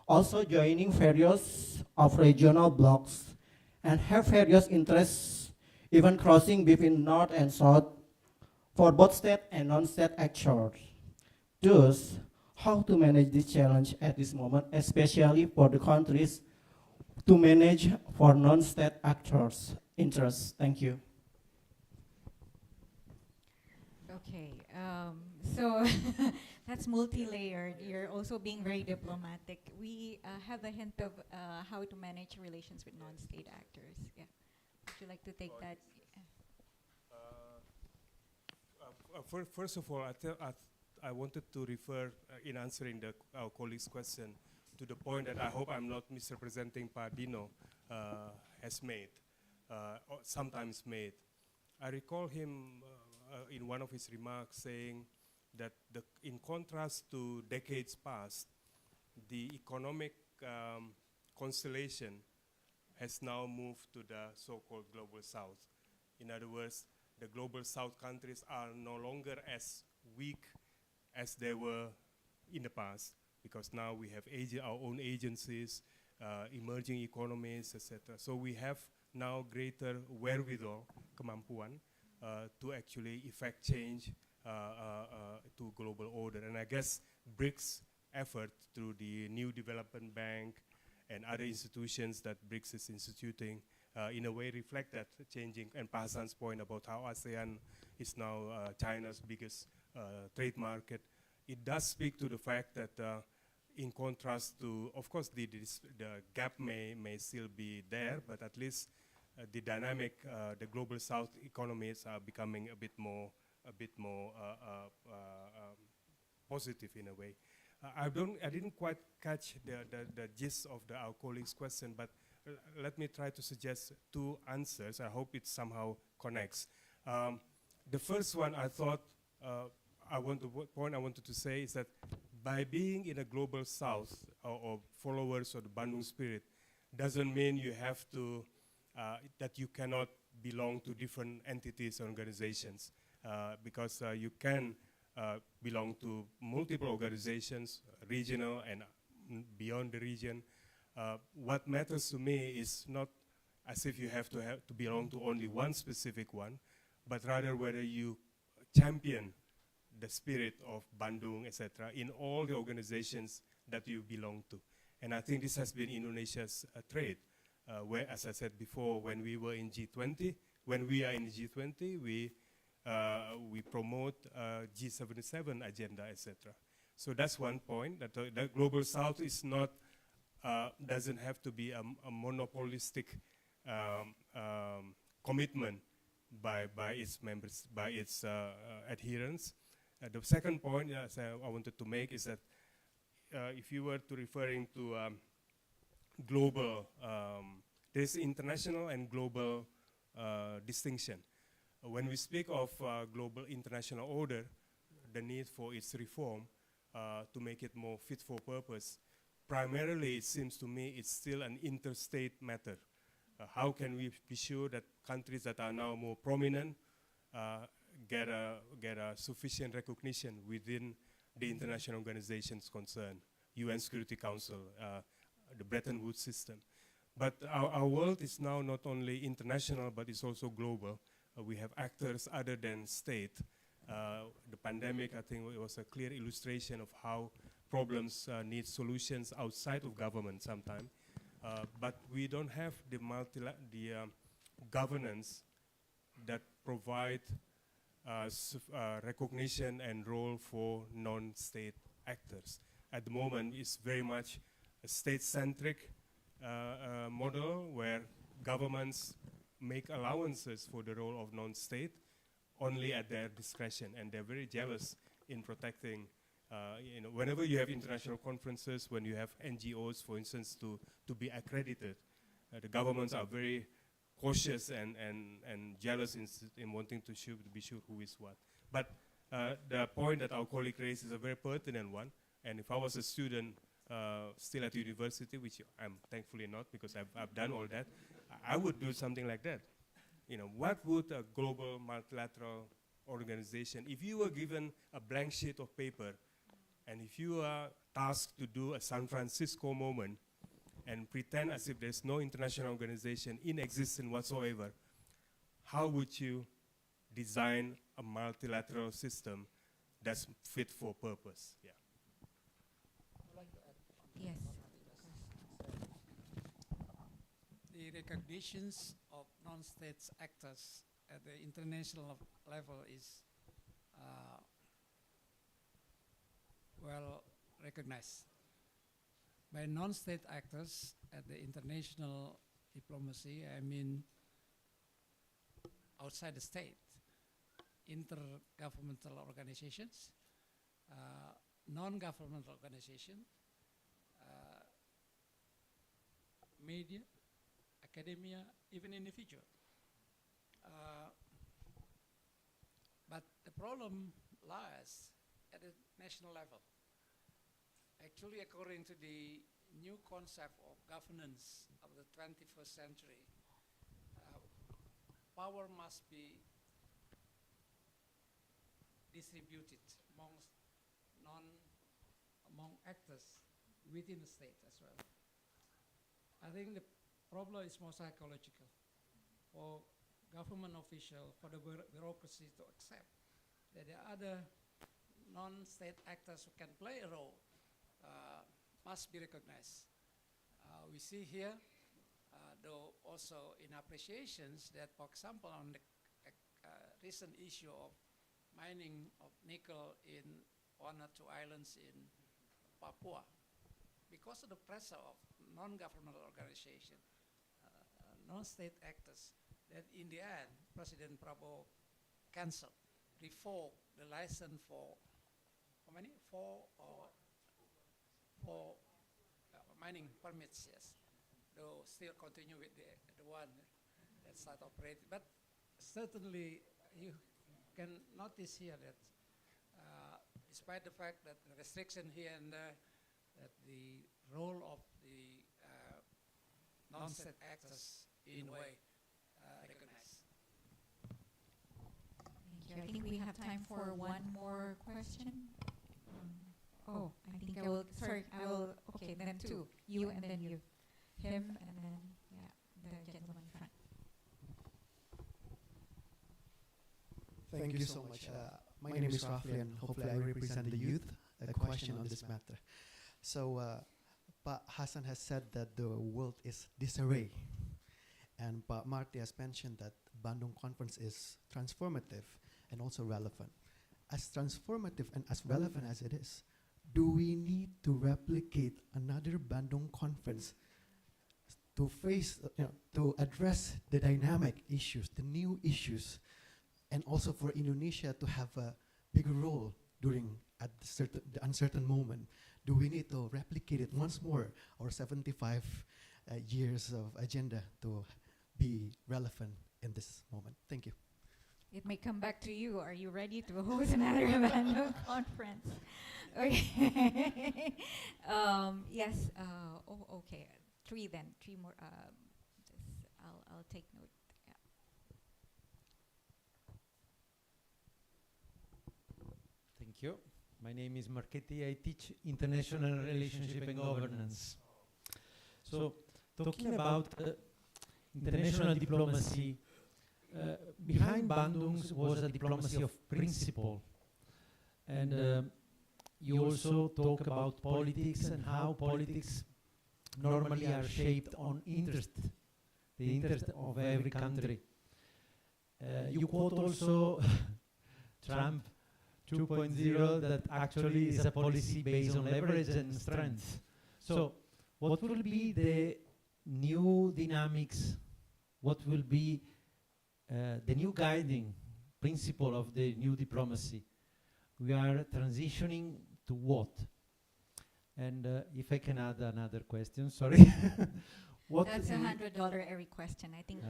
also joining various of regional blocs and have various interests, even crossing between North and South for both state and non-state actors. Thus, how to manage this challenge at this moment, especially for the countries to manage for non-state actors' interests. Thank you. Okay, so that's multi-layered. You're also being very diplomatic. We have a hint of how to manage relations with non-state actors. Yeah, would you like to take that? First of all, I wanted to refer, in answering our colleague's question, to the point that I hope I'm not misrepresenting Pak Dino has made, or sometimes made. I recall him in one of his remarks saying that in contrast to decades past, the economic constellation has now moved to the so-called global south. In other words, the global south countries are no longer as weak as they were in the past, because now we have our own agencies, emerging economies, etc. So we have now greater wherewithal, kemampuan, to actually effect change to global order. And I guess BRICS effort through the New Development Bank and other institutions that BRICS is instituting in a way reflect that changing. And Pak Hassan's point about how ASEAN is now China's biggest trade market, it does speak to the fact that in contrast to, of course, the gap may still be there, but at least the dynamic, the global south economies are becoming a bit more positive in a way. I didn't quite catch the gist of our colleague's question, but let me try to suggest two answers. I hope it somehow connects. The first one, I thought, point I wanted to say is that by being in a global south or followers of the Bandung spirit doesn't mean you have to, that you cannot belong to different entities or organizations, because you can belong to multiple organizations, regional and beyond the region. What matters to me is not as if you have to belong to only one specific one, but rather whether you champion the spirit of Bandung, etc., in all the organizations that you belong to. And I think this has been Indonesia's trait, where, as I said before, when we were in G20, when we are in G20, we promote G77 agenda, etc. So that's one point, that the global south is not, doesn't have to be a monopolistic commitment by its members, by its adherents. The second point I wanted to make is that if you were to referring to global, there's international and global distinction. When we speak of global international order, the need for its reform to make it more fit for purpose, primarily it seems to me it's still an interstate matter. How can we be sure that countries that are now more prominent get a sufficient recognition within the international organizations concerned, UN Security Council, the Bretton Woods system. But our world is now not only international, but it's also global. We have actors other than state. The pandemic, I think, it was a clear illustration of how problems need solutions outside of government sometimes. But we don't have the governance that provide recognition and role for non-state actors. At the moment, it's very much a state-centric model where governments make allowances for the role of non-state only at their discretion, and they're very jealous in protecting. Whenever you have international conferences, when you have NGOs, for instance, to be accredited, the governments are very cautious and jealous in wanting to be sure who is what. But the point that our colleague raised is a very pertinent one, and if I was a student still at university, which I'm thankfully not because I've done all that, I would do something like that. You know, what would a global multilateral organization, if you were given a blank sheet of paper, and if you are tasked to do a San Francisco moment and pretend as if there's no international organization in existence whatsoever, how would you design a multilateral system that's fit for purpose? Yeah. I'd like to add on Yes. what Marty just said. The recognitions of non-state actors at the international level is well recognized. By non-state actors at the international diplomacy, I mean outside the state, intergovernmental organizations, non-governmental organizations, media, academia, even individual. But the problem lies at the national level. Actually, according to the new concept of governance of the 21st century, power must be distributed among actors within the state as well. I think the problem is more psychological for government official, for the bureaucracy to accept that there are other non-state actors who can play a role must be recognized. We see here, though also in appreciations that, for example, on the recent issue of mining of nickel in one or two islands in Papua, because of the pressure of non-governmental organization, non-state actors, that in the end, President Prabowo canceled, revoked the license for, how many? Four mining permits, yes. Though still continue with the one that start operating. But certainly you can notice here that despite the fact that the restriction here and there, that the role of the non-state actors in a way recognized. Thank you. I think we have time for one more question. Oh, I think I will, sorry, I will, okay, then two. You and then you. Him and then, yeah, the gentleman in front. Thank you so much. My name is Rafli, and hopefully I represent the youth. A question on this matter. So, Pak Hassan has said that the world is disarray, and Pak Marty has mentioned that Bandung Conference is transformative and also relevant. As transformative and as relevant as it is, do we need to replicate another Bandung Conference to face, to address the dynamic issues, the new issues, and also for Indonesia to have a bigger role during the uncertain moment? Do we need to replicate it once more, our 75 years of agenda to be relevant in this moment? Thank you. It may come back to you. Are you ready to host another Bandung conference? Okay. Yes. Okay. Three then. Three more. I'll take note. Yeah. Thank you. My name is Marchetti. I teach international relationship and governance. So, talking about international diplomacy, behind Bandung was a diplomacy of principle. And you also talk about politics and how politics normally are shaped on interest, the interest of every country. You quote also Trump 2.0 that actually is a policy based on leverage and strength. So what will be the new dynamics? What will be the new guiding principle of the new diplomacy? We are transitioning to what? And if I can add another question, sorry. What That's $100 every question. I think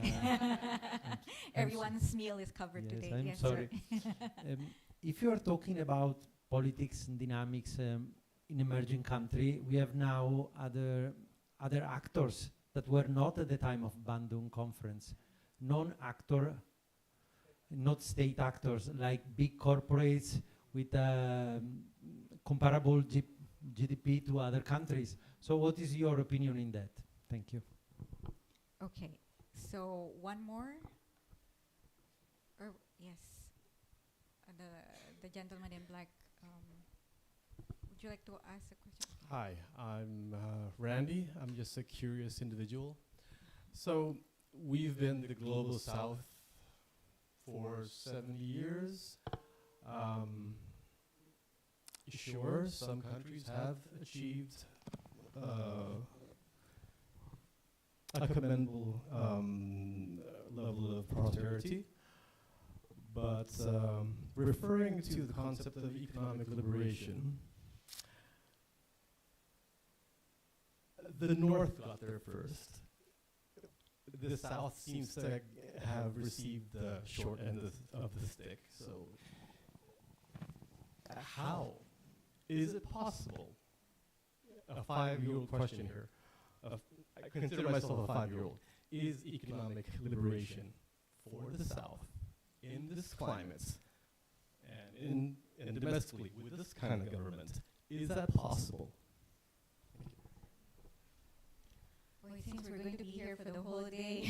everyone's meal is covered yes, today. I'm yes, sorry. sir. If you are talking about politics and dynamics, in emerging country, we have now other actors that were not at the time of Bandung conference, non-actor, not state actors like big corporates with comparable GDP to other countries. So what is your opinion in that? Thank you. Okay, so one more. Yes, the gentleman in black. Would you like to ask a question? Hi, I'm Randy. I'm just a curious individual. So we've been the Global South for 70 years. Sure, some countries have achieved a commendable level of prosperity, but referring to the concept of economic liberation, the North got there first. The South seems to have received the short end of the stick. So, how is it possible? A 5-year-old question here. I consider myself a 5-year-old. Is economic liberation for the South in this climate and domestically with this kind of government, is that possible? Well, it seems we're going to be here for the whole day.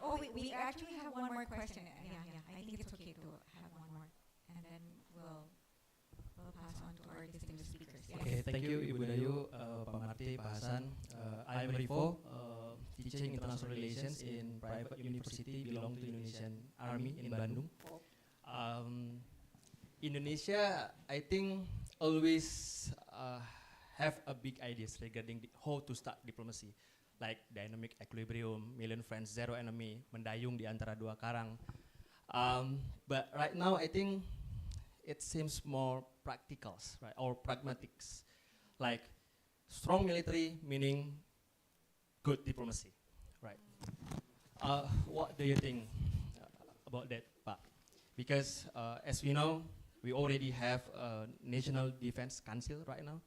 Oh, we actually have one more question. Yeah, I think it's okay to have one more. And then we'll pass on to our distinguished speakers. Yes. Okay, thank you Ibu Dayu, Pak Marty, Pak Hasan. I'm Rivo, teaching international relations in private university, belong to Indonesian Army in Bandung. Indonesia, I think, always have a big ideas regarding how to start diplomacy, like dynamic equilibrium, million friends, zero enemy, mendayung di antara dua karang. But right now, I think it seems more practicals, right, or pragmatics, like strong military meaning good diplomacy, right? What do you think about that, Pak? Because as we know, we already have a National Defense Council right now,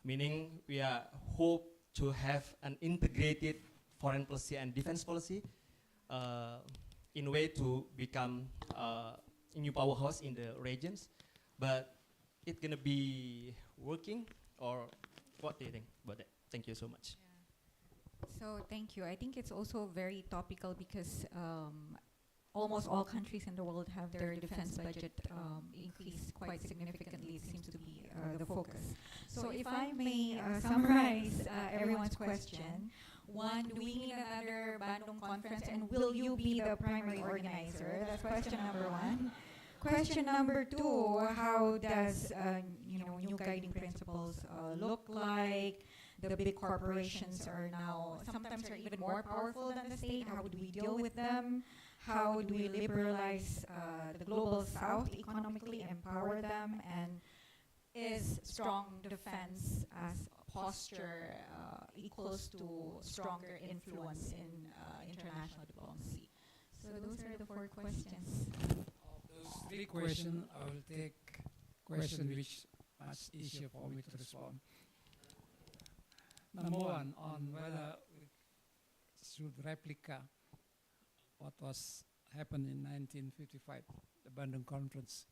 meaning we are hope to have an integrated foreign policy and defense policy in a way to become a new powerhouse in the regions. But it's gonna be working, or what do you think about that? Thank you so much. Yeah. So thank you. I think it's also very topical because almost all countries in the world have their defense budget increased quite significantly. It seems to be the focus. So if I may summarize everyone's question, one, do we need another Bandung conference, and will you be the primary organizer? That's question number one. Question number two, how does new guiding principles look like? The big corporations are now sometimes are even more powerful than the state. How do we deal with them? How do we liberalize the global south economically, empower them? And is strong defense as a posture equals to stronger influence in international diplomacy? So those are the 4 questions. Those 3 questions, I will take question which much easier for me to respond. Number one, on whether we should replica what was happened in 1955, the Bandung Conference.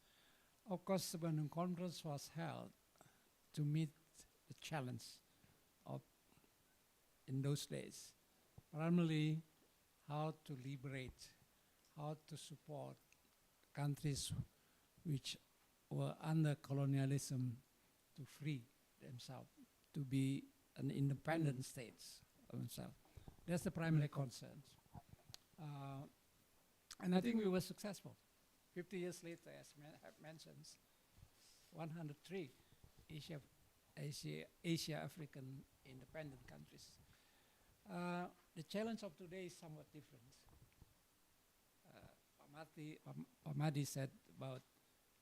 Of course, the Bandung Conference was held to meet the challenge of, in those days, primarily how to liberate, how to support countries which were under colonialism to free themselves, to be an independent states of themselves. That's the primary concern. And I think we were successful. 50 years later, as I have mentioned, 103 Asia African independent countries. The challenge of today is somewhat different. Pamadi said about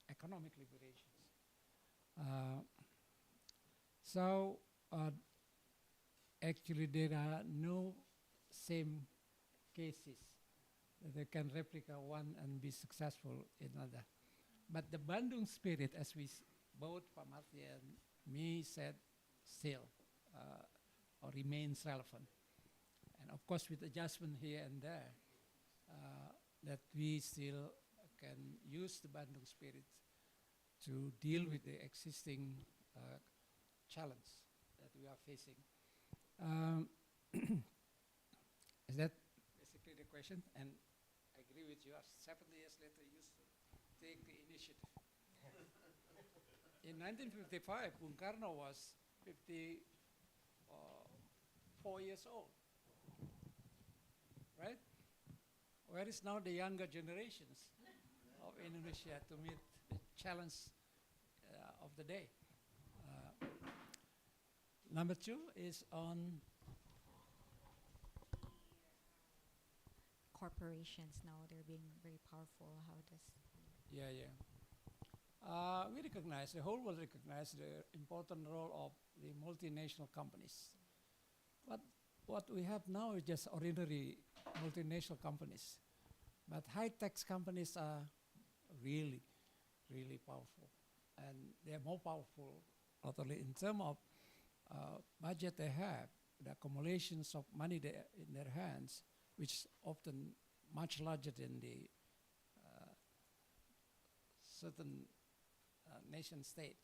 economic liberations. Actually, there are no same cases that they can replicate one and be successful in another. But the Bandung spirit, as we both Pak Marty and me said still or remains relevant. And of course with adjustment here and there, that we still can use the Bandung spirit to deal with the existing challenge that we are facing. Is that basically the question? And I agree with you. 70 years later, you take the initiative. In 1955, Bung Karno was 54 years old, right? Where is now the younger generations of Indonesia to meet the challenge of the day? Number two is on corporations now, they're being very powerful. How does... we recognize, the whole world recognize the important role of the multinational companies. But what we have now is just ordinary multinational companies. But high-tech companies are really, really powerful. And they're more powerful, not only in terms of budget they have, the accumulations of money in their hands, which often much larger than the certain nation state.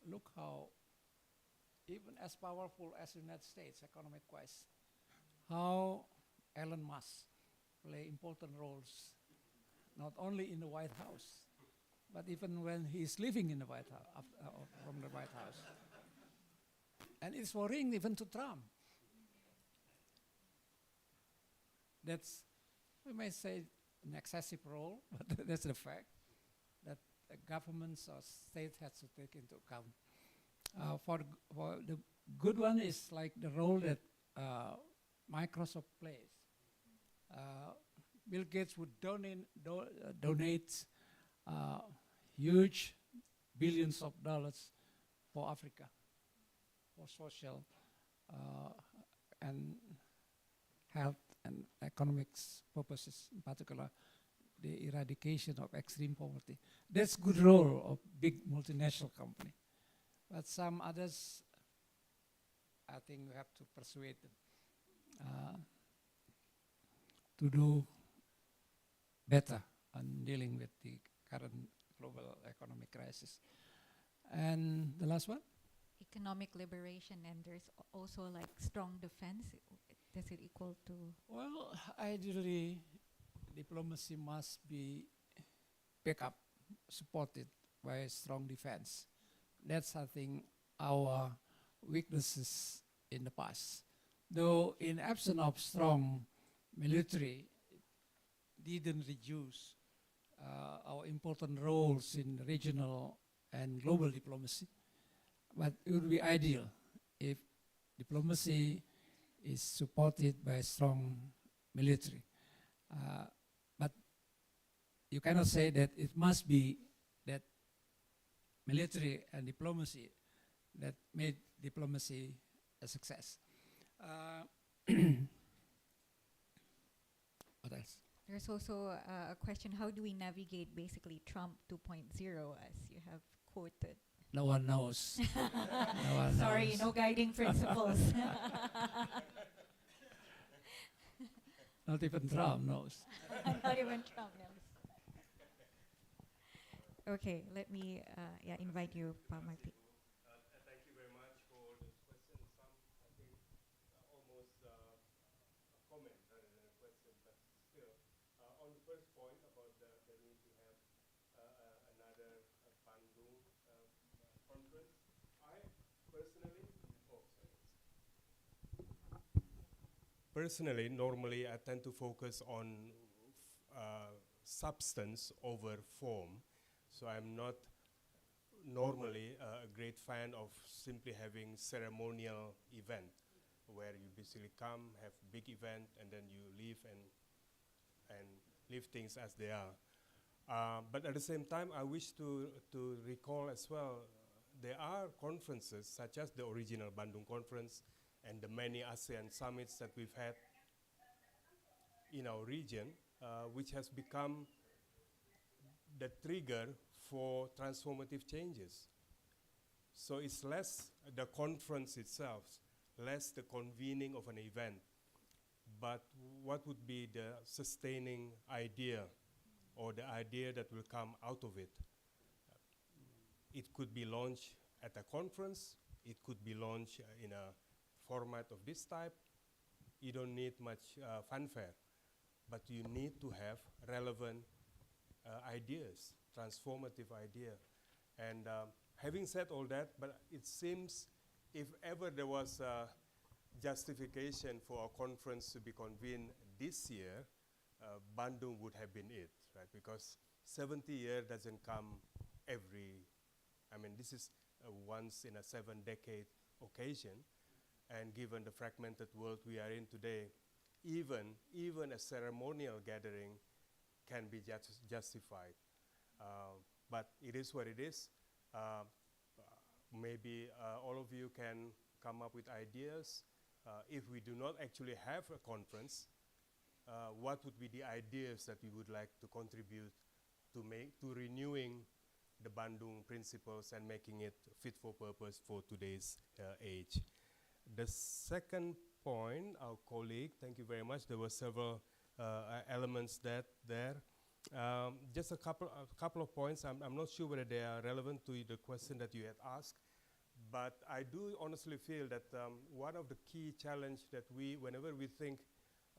Look how, even as powerful as the United States economic-wise, how Elon Musk play important roles, not only in the White House, but even when he's living in the White House, from the White House. And it's worrying even to Trump. That's, we may say, an excessive role, but that's the fact that governments or state has to take into account. For the good one is like the role that Microsoft plays. Bill Gates would donate huge billions of dollars for Africa, for social and health and economics purposes, in particular the eradication of extreme poverty. That's good role of big multinational company. But some others, I think we have to persuade them to do better on dealing with the current global economic crisis. And the last one? Economic liberation, and there's also like strong defense. Does it equal to? Well, ideally, diplomacy must be backed up, supported by a strong defense. That's, I think, our weaknesses in the past. Though in absence of strong military, didn't reduce our important roles in regional and global diplomacy. But it would be ideal if diplomacy is supported by a strong military. But you cannot say that it must be that military and diplomacy that made diplomacy a success. What else? There's also a question, how do we navigate basically Trump 2.0 as you have quoted? No one knows. No one Sorry, knows. no guiding principles. Not even Trump knows. Not even Trump knows. Okay, let me invite you, Pak Marty. Thank you very much for this question. Some, I think, almost a comment rather than a question, but still, on the first point about the need to have another Bandung conference, I personally, normally I tend to focus on substance over form. So I'm not normally a great fan of simply having ceremonial event where you basically come, have big event, and then you leave and leave things as they are. But at the same time, I wish to recall as well, there are conferences such as the original Bandung Conference and the many ASEAN summits that we've had in our region, which has become the trigger for transformative changes. So it's less the conference itself, less the convening of an event, but what would be the sustaining idea or the idea that will come out of it. It could be launched at a conference, it could be launched in a format of this type. You don't need much fanfare, but you need to have relevant ideas, transformative idea. And having said all that, but it seems if ever there was a justification for a conference to be convened this year, Bandung would have been it, right? Because 70 years doesn't come this is a once in a 7-decade occasion, and given the fragmented world we are in today, even a ceremonial gathering can be justified. But it is what it is. Maybe all of you can come up with ideas. If we do not actually have a conference, what would be the ideas that we would like to contribute to renewing the Bandung principles and making it fit for purpose for today's age? The second point, our colleague, thank you very much. There were several elements there. Just a couple of points. I'm not sure whether they are relevant to the question that you had asked, but I do honestly feel that one of the key challenges that whenever we think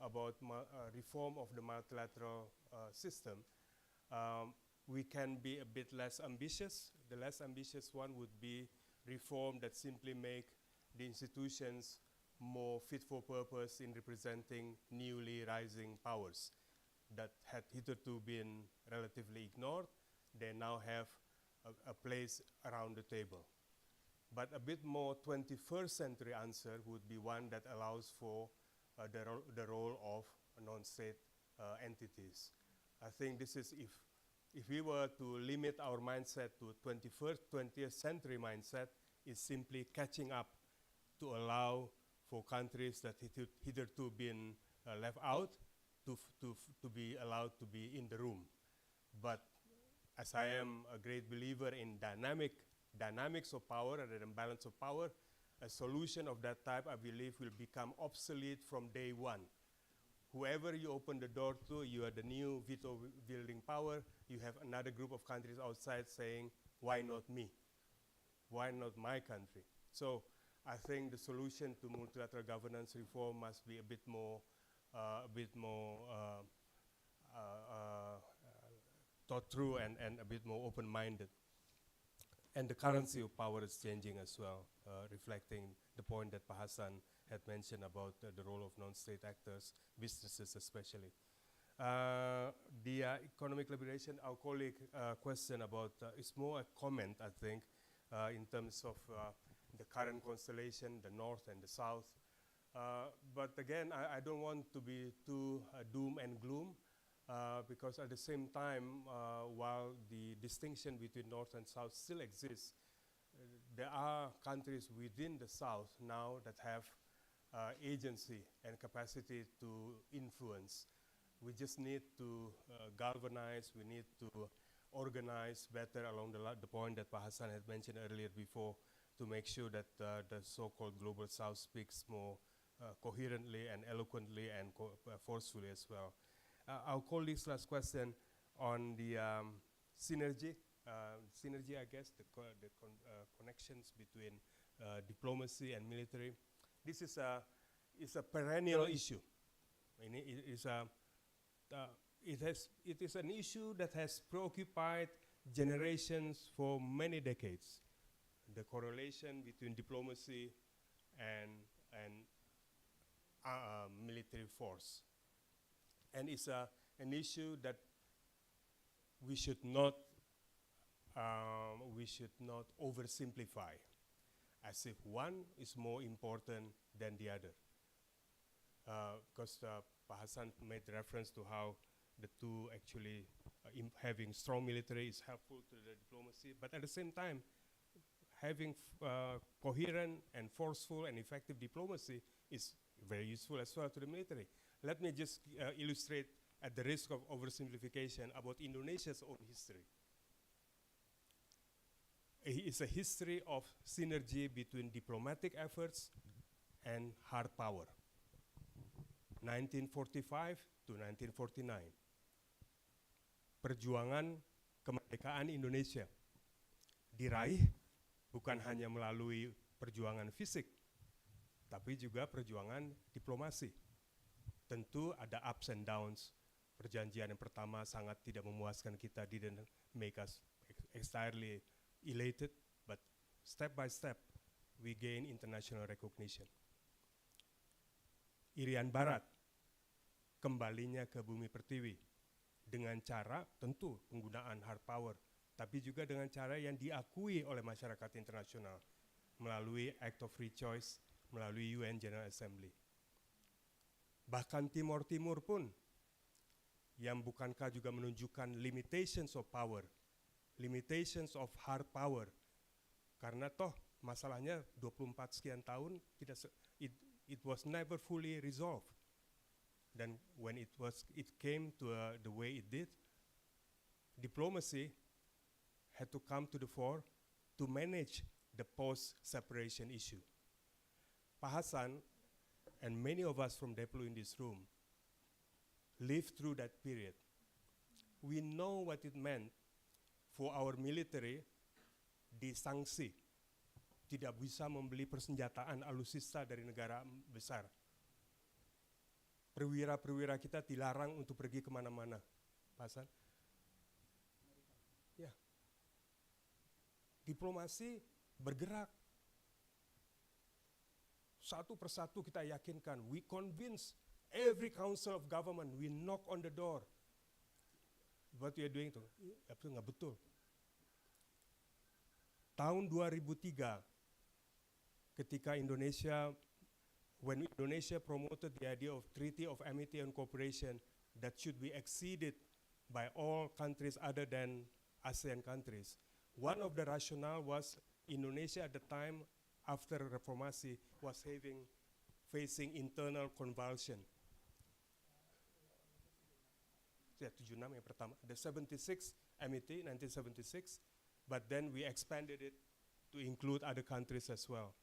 about reform of the multilateral system, we can be a bit less ambitious. The less ambitious one would be reform that simply make the institutions more fit for purpose in representing newly rising powers that had hitherto been relatively ignored. They now have a place around the table. But a bit more 21st century answer would be one that allows for the role of non-state entities. I think this is, if we were to limit our mindset to 20th century mindset, is simply catching up to allow for countries that hitherto been left out to be allowed to be in the room. But as I am a great believer in dynamics of power rather than balance of power, a solution of that type, I believe, will become obsolete from day one. Whoever you open the door to, you are the new veto-wielding power. You have another group of countries outside saying, why not me? Why not my country? So I think the solution to multilateral governance reform must be a bit more thought through and a bit more open-minded. And the currency of power is changing as well, reflecting the point that Pak Hassan had mentioned about the role of non-state actors, businesses especially. The economic liberation, our colleague question about, it's more a comment, I think, in terms of the current constellation, the North and the South. But again, I don't want to be too doom and gloom, because at the same time, while the distinction between North and South still exists, there are countries within the South now that have agency and capacity to influence. We just need to galvanize, we need to organize better along the point that Pak Hassan had mentioned earlier before, to make sure that the so-called Global South speaks more coherently and eloquently and forcefully as well. Our colleague's last question on the synergy, I guess, the connections between diplomacy and military. This is a perennial issue. I mean, it is an issue that has preoccupied generations for many decades. The correlation between diplomacy and military force. And it's an issue that we should not oversimplify, as if one is more important than the other. Because Pak Hassan made reference to how the two actually having strong military is helpful to the diplomacy, but at the same time, having coherent and forceful and effective diplomacy is very useful as well to the military. Let me just illustrate at the risk of oversimplification, about Indonesia's own history. It's a history of synergy between diplomatic efforts and hard power. 1945 to 1949. Perjuangan kemerdekaan Indonesia diraih bukan hanya melalui perjuangan fisik, tapi juga perjuangan diplomasi. Tentu ada ups and downs. Perjanjian yang pertama sangat tidak memuaskan kita, didn't make us entirely elated, but step by step we gain international recognition. Irian Barat, kembalinya ke bumi pertiwi dengan cara tentu penggunaan hard power, tapi juga dengan cara yang diakui oleh masyarakat internasional melalui Act of Free Choice, melalui UN General Assembly. Bahkan Timor Timur pun, yang bukankah juga menunjukkan limitations of power, limitations of hard power, karena toh masalahnya 24 sekian tahun it was never fully resolved. Dan when it came to the way it did, diplomacy had to come to the fore to manage the post-separation issue. Pak Hasan and many of us from Deplu in this room lived through that period. We know what it meant for our military disanksi, tidak bisa membeli persenjataan alutsista dari negara besar. Perwira-perwira kita dilarang untuk pergi kemana-mana. Pak Hasan? Ya. Diplomasi bergerak. Satu persatu kita yakinkan, we convince every council of government, we knock on the door. What we are doing itu, itu nggak betul. Tahun 2003, ketika when Indonesia promoted the idea of Treaty of Amity and Cooperation that should be exceeded by all countries other than ASEAN countries, one of the rationale was Indonesia at the time after reformasi was facing internal convulsion. Ya, 76 yang pertama. The 76 amity, 1976, but then we expanded it to include other countries as well.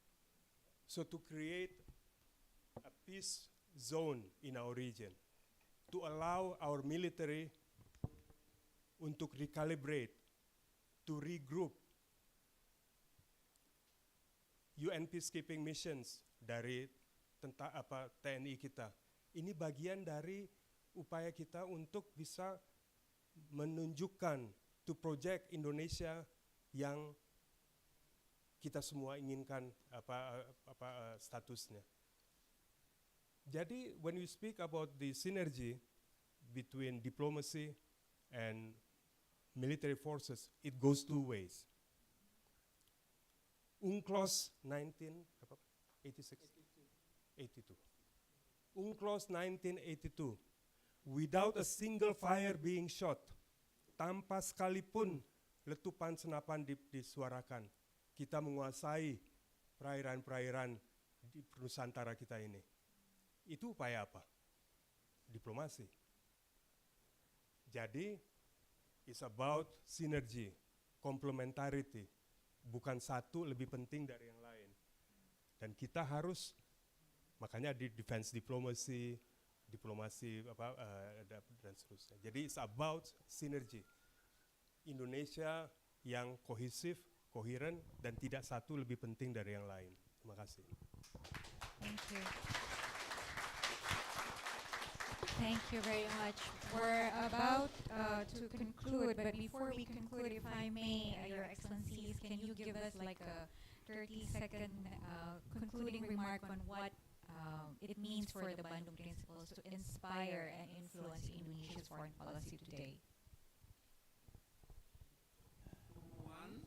So to create a peace zone in our region, to allow our military untuk recalibrate, to regroup UN peacekeeping missions dari TNI kita. Ini bagian dari upaya kita untuk bisa menunjukkan to project Indonesia yang kita semua inginkan statusnya. Jadi when we speak about the synergy between diplomacy and military forces, it goes two ways. UNCLOS 1986, 82. UNCLOS 1982, without a single fire being shot, tanpa sekalipun letupan senapan disuarakan, kita menguasai perairan-perairan di Nusantara kita ini. Itu upaya apa? Diplomasi. Jadi, it's about synergy, complementarity. Bukan satu lebih penting dari yang lain. Dan kita harus, makanya di defense diplomasi dan seterusnya. Jadi it's about synergy. Indonesia yang kohesif, koheren, dan tidak satu lebih penting dari yang lain. Terima kasih. Thank you. Thank you very much. We're about to conclude, but before we conclude, if I may, Your Excellencies, can you give us like a 30-second concluding remark on what it means for the Bandung Principles to inspire and influence Indonesia's foreign policy today? One,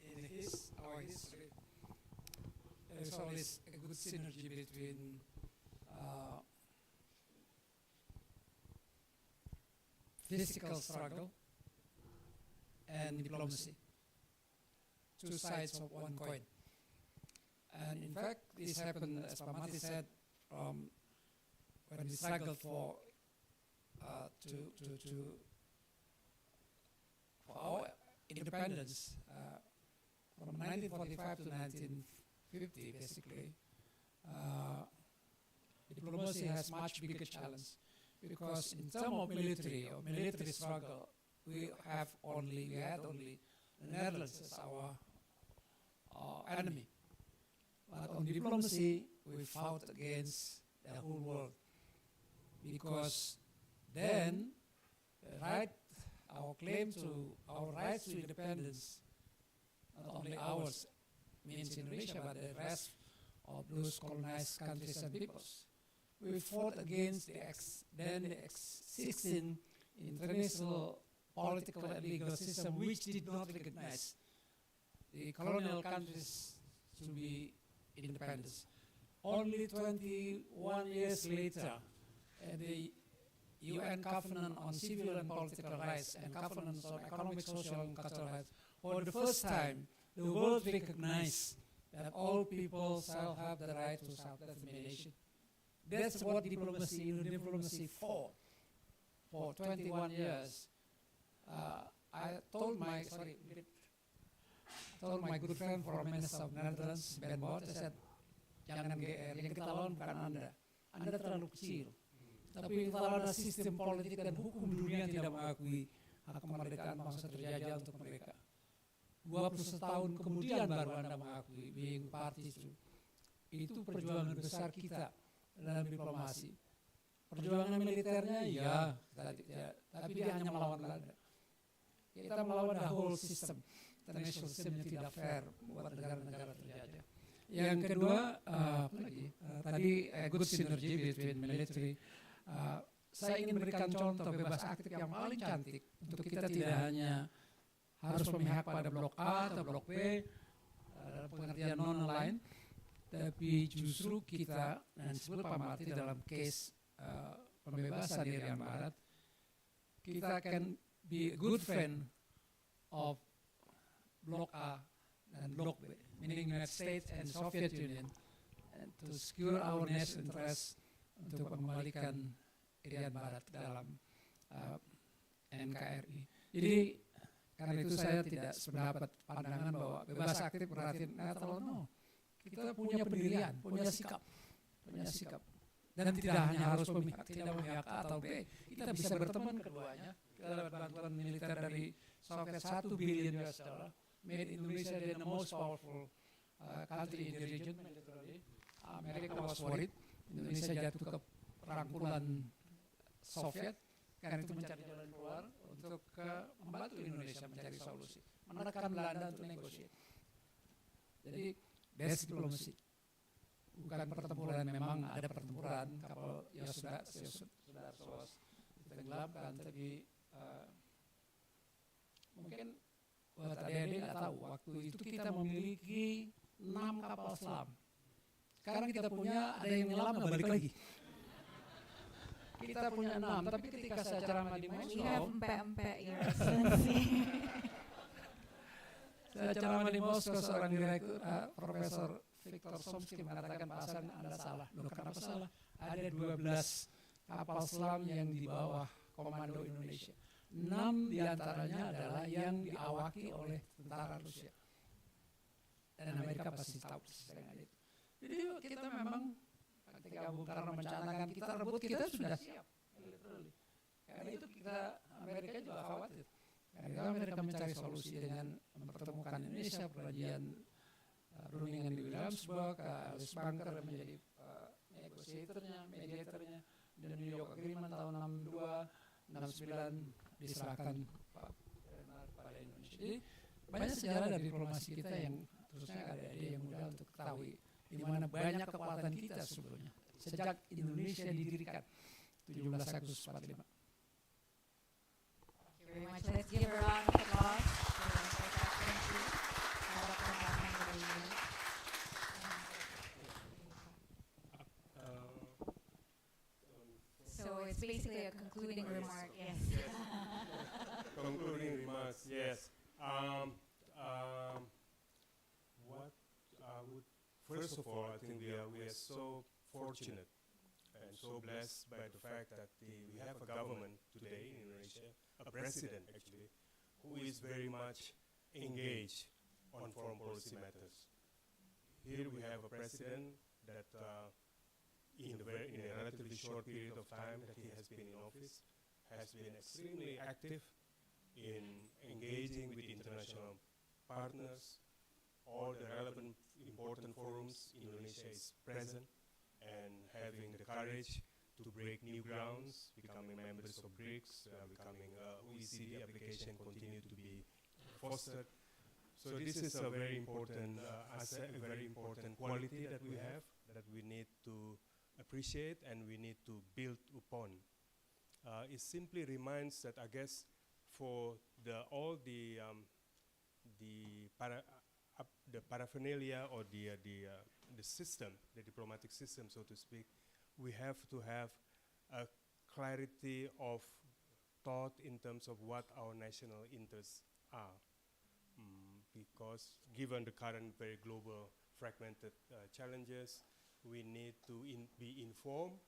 in our history, there is always a good synergy between physical struggle and diplomacy. Two sides of one coin. And in fact, this happened, as Pak Mati said, when we struggled for for our independence from 1945 to 1950, basically, diplomacy has much bigger challenge because in terms of military or military struggle, we had only the Netherlands as our enemy. But on diplomacy, we fought against the whole world because then our claim to our rights to independence, not only ours, means Indonesia, but the rest of those colonized countries and peoples. We fought against the existing international political and legal system which did not recognize the colonial countries to be independent. Only 21 years later, the UN Covenant on Civil and Political Rights and Covenant on Economic, Social and Cultural Rights, for the first time, the world recognized that all people shall have the right to self-determination. That's what diplomacy for 21 years. I told my good friend from Minister of Netherlands, Ben Bot, I said, jangan GR, yang kita lawan bukan Anda terlalu kecil. Tapi kalau ada sistem politik dan hukum dunia yang tidak mengakui hak kemerdekaan bangsa terjajah untuk mereka. 21 tahun kemudian baru Anda mengakui being party itu perjuangan besar kita dalam diplomasi. Perjuangan militernya ya, tapi dia hanya melawan Belanda. Kita melawan the whole system, international system yang tidak fair buat negara-negara terjajah. Yang kedua, tadi good synergy between military. Saya ingin berikan contoh bebas aktif yang paling cantik untuk kita tidak hanya harus memihak pada blok A atau blok B dalam pengertian non-aligned, tapi justru kita, dan disebut Pak Marty dalam case pembebasan di Irian Barat, kita akan be a good friend of blok A dan blok B, meaning United States and Soviet Union, and to secure our national interest untuk mengembalikan Irian Barat dalam NKRI. Jadi karena itu saya tidak sependapat pandangan bahwa bebas aktif berarti netral. No. Kita punya pendirian, punya sikap. Dan tidak hanya harus tidak memihak A atau B. Kita bisa berteman keduanya. Kita dapat bantuan militer dari Soviet $1 billion, made Indonesia the most powerful country in the region militarily. Amerika was worried. Indonesia jatuh ke rangkulan Soviet. Karena itu mencari jalan keluar untuk membantu Indonesia mencari solusi, menekan Belanda untuk negosiasi. Jadi that's diplomacy. Bukan pertempuran, memang ada pertempuran, kapal ya sudah tenggelamkan, tapi mungkin buat adik-adik nggak tahu, waktu itu kita memiliki 6 kapal selam. Sekarang kita punya ada yang nyelam nggak balik lagi. Kita punya 6, tapi ketika saya ceramah di Moskow, We have empat, Your Excellency. saya ceramah di Moskow, seorang direktur, Profesor Victor Somsky mengatakan bahasa Anda salah. Loh, kenapa salah? Ada 12 kapal selam yang di bawah komando Indonesia. 6 diantaranya adalah yang diawaki oleh tentara Rusia. Dan Amerika pasti tahu dengan itu. Jadi kita memang ketika Bung Karno mencanangkan kita rebut, kita sudah siap. Karena itu Amerika juga khawatir. Karena Amerika mencari solusi dengan mempertemukan Indonesia, perjanjian Runingan di Williamsburg, Alice Bunker menjadi negosiatornya, mediatornya, dan New York Agreement tahun 62, 69 diserahkan pada Indonesia. Jadi banyak sejarah dari diplomasi kita yang terusnya ada yang mudah untuk ketahui di mana banyak kekuatan kita sebelumnya sejak Indonesia didirikan 17 Agustus 45. Thank you very much. Let's give a round of applause for Dr. Excellency. So it's basically a concluding remark, yes. Concluding remarks, yes. What I would, first of all, I think we are so fortunate and so blessed by the fact that we have a government today in Indonesia, a president actually, who is very much engaged on foreign policy matters. Here we have a president that in a relatively short period of time that he has been in office, has been extremely active in engaging with international partners. All the relevant important forums, Indonesia is present and having the courage to break new grounds, becoming members of BRICS, becoming OECD application continue to be fostered. So this is a very important asset, a very important quality that we have, that we need to appreciate and we need to build upon. It simply reminds that, I guess, for all the paraphernalia or the system, the diplomatic system, so to speak, we have to have a clarity of thought in terms of what our national interests are. Because given the current very global fragmented challenges, we need to be informed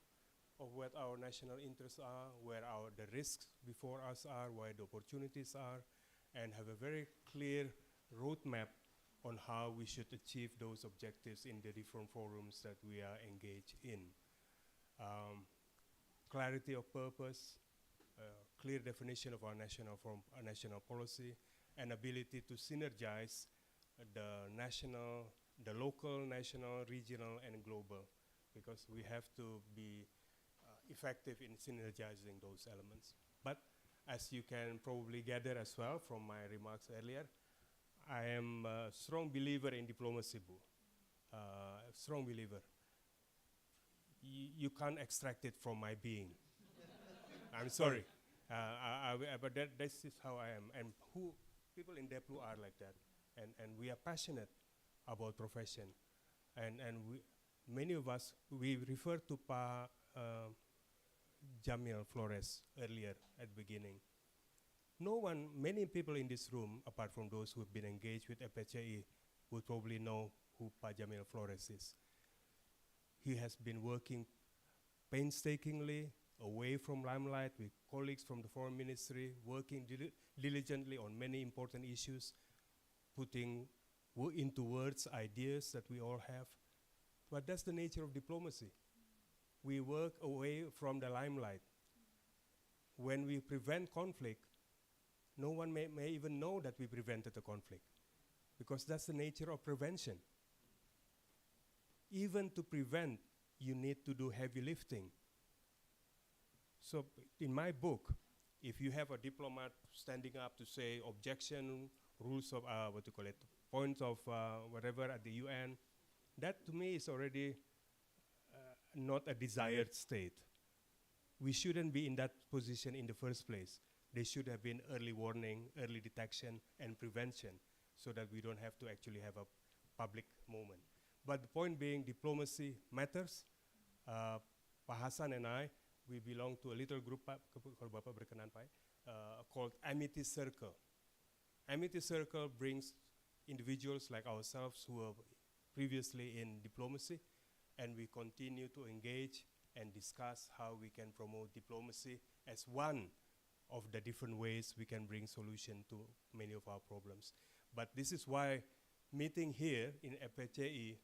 of what our national interests are, where the risks before us are, where the opportunities are, and have a very clear roadmap on how we should achieve those objectives in the different forums that we are engaged in. Clarity of purpose, clear definition of our national policy, and ability to synergize the local, national, regional, and global, because we have to be effective in synergizing those elements. But as you can probably gather as well from my remarks earlier, I am a strong believer in diplomacy, Bu. A strong believer. You can't extract it from my being. I'm sorry. But this is how I am. And people in Deplu are like that. And we are passionate about profession. And many of us, we referred to Jamil Flores earlier at the beginning. Many people in this room, apart from those who have been engaged with FPCI, would probably know who Pa Jamil Flores is. He has been working painstakingly away from limelight with colleagues from the Foreign Ministry, working diligently on many important issues, putting into words ideas that we all have. But that's the nature of diplomacy. We work away from the limelight. When we prevent conflict, no one may even know that we prevented a conflict, because that's the nature of prevention. Even to prevent, you need to do heavy lifting. So in my book, if you have a diplomat standing up to say objection, rules of, points of whatever at the UN, that to me is already not a desired state. We shouldn't be in that position in the first place. There should have been early warning, early detection, and prevention, so that we don't have to actually have a public moment. But the point being, diplomacy matters. Pak Hasan and I, we belong to a little group, kalau Bapak berkenan, Pak, called Amity Circle. Amity Circle brings individuals like ourselves who were previously in diplomacy, and we continue to engage and discuss how we can promote diplomacy as one of the different ways we can bring solution to many of our problems. But this is why meeting here in FPCI,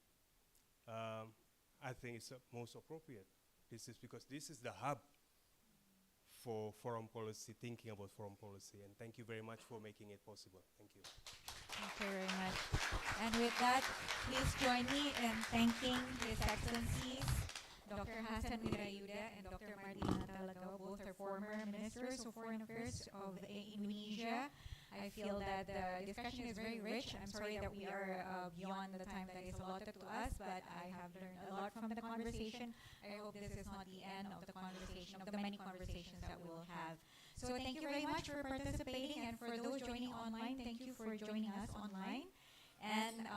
I think is most appropriate. This is because this is the hub for foreign policy, thinking about foreign policy. And thank you very much for making it possible. Thank you. Thank you very much. And with that, please join me in thanking His Excellencies, Dr. Hasan Wirayuda and Dr. Martina Talagaw, both are former Ministers of Foreign Affairs of Indonesia. I feel that the discussion is very rich. I'm sorry that we are beyond the time that is allotted to us, but I have learned a lot from the conversation. I hope this is not the end of the conversation, of the many conversations that we will have. So thank you very much for participating, and for those joining online, thank you for joining us online. And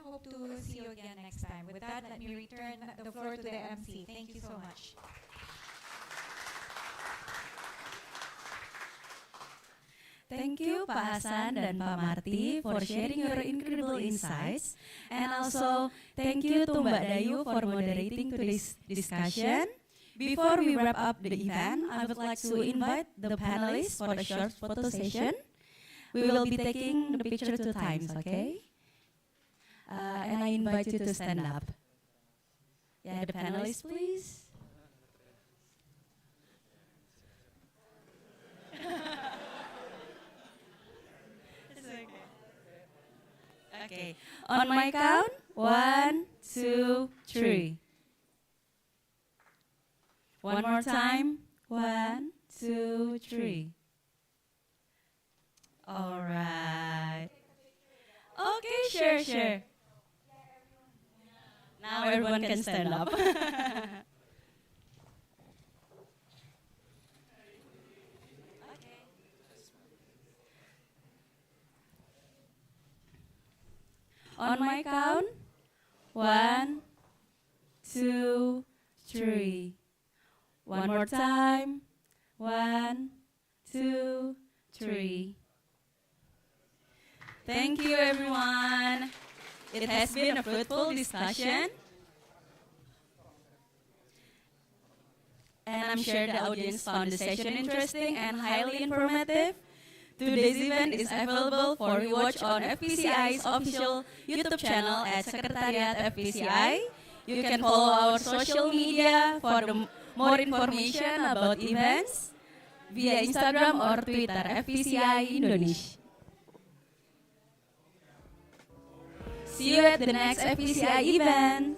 hope to see you again next time. With that, let me return the floor to the MC. Thank you so much. Thank you Pak Hasan dan Pak Marty for sharing your incredible insights, and also thank you to Mbak Dayu for moderating today's discussion. Before we wrap up the event, I would like to invite the panelists for a short photo session. We will be taking the picture 2 times, okay? And I invite you to stand up. Yeah, the panelists, please. Okay, on my count, 1, 2, 3. One more time, 1, 2, 3. All right. Okay, sure. Now everyone can stand up. On my count, 1, 2, 3. One more time, 1, 2, 3. Thank you, everyone. It has been a fruitful discussion. And I'm sure the audience found the session interesting and highly informative. Today's event is available for rewatch on FPCI's official YouTube channel at Secretariat FPCI. You can follow our social media for the more information about events via Instagram or Twitter FPCI Indonesia. See you at the next FPCI event.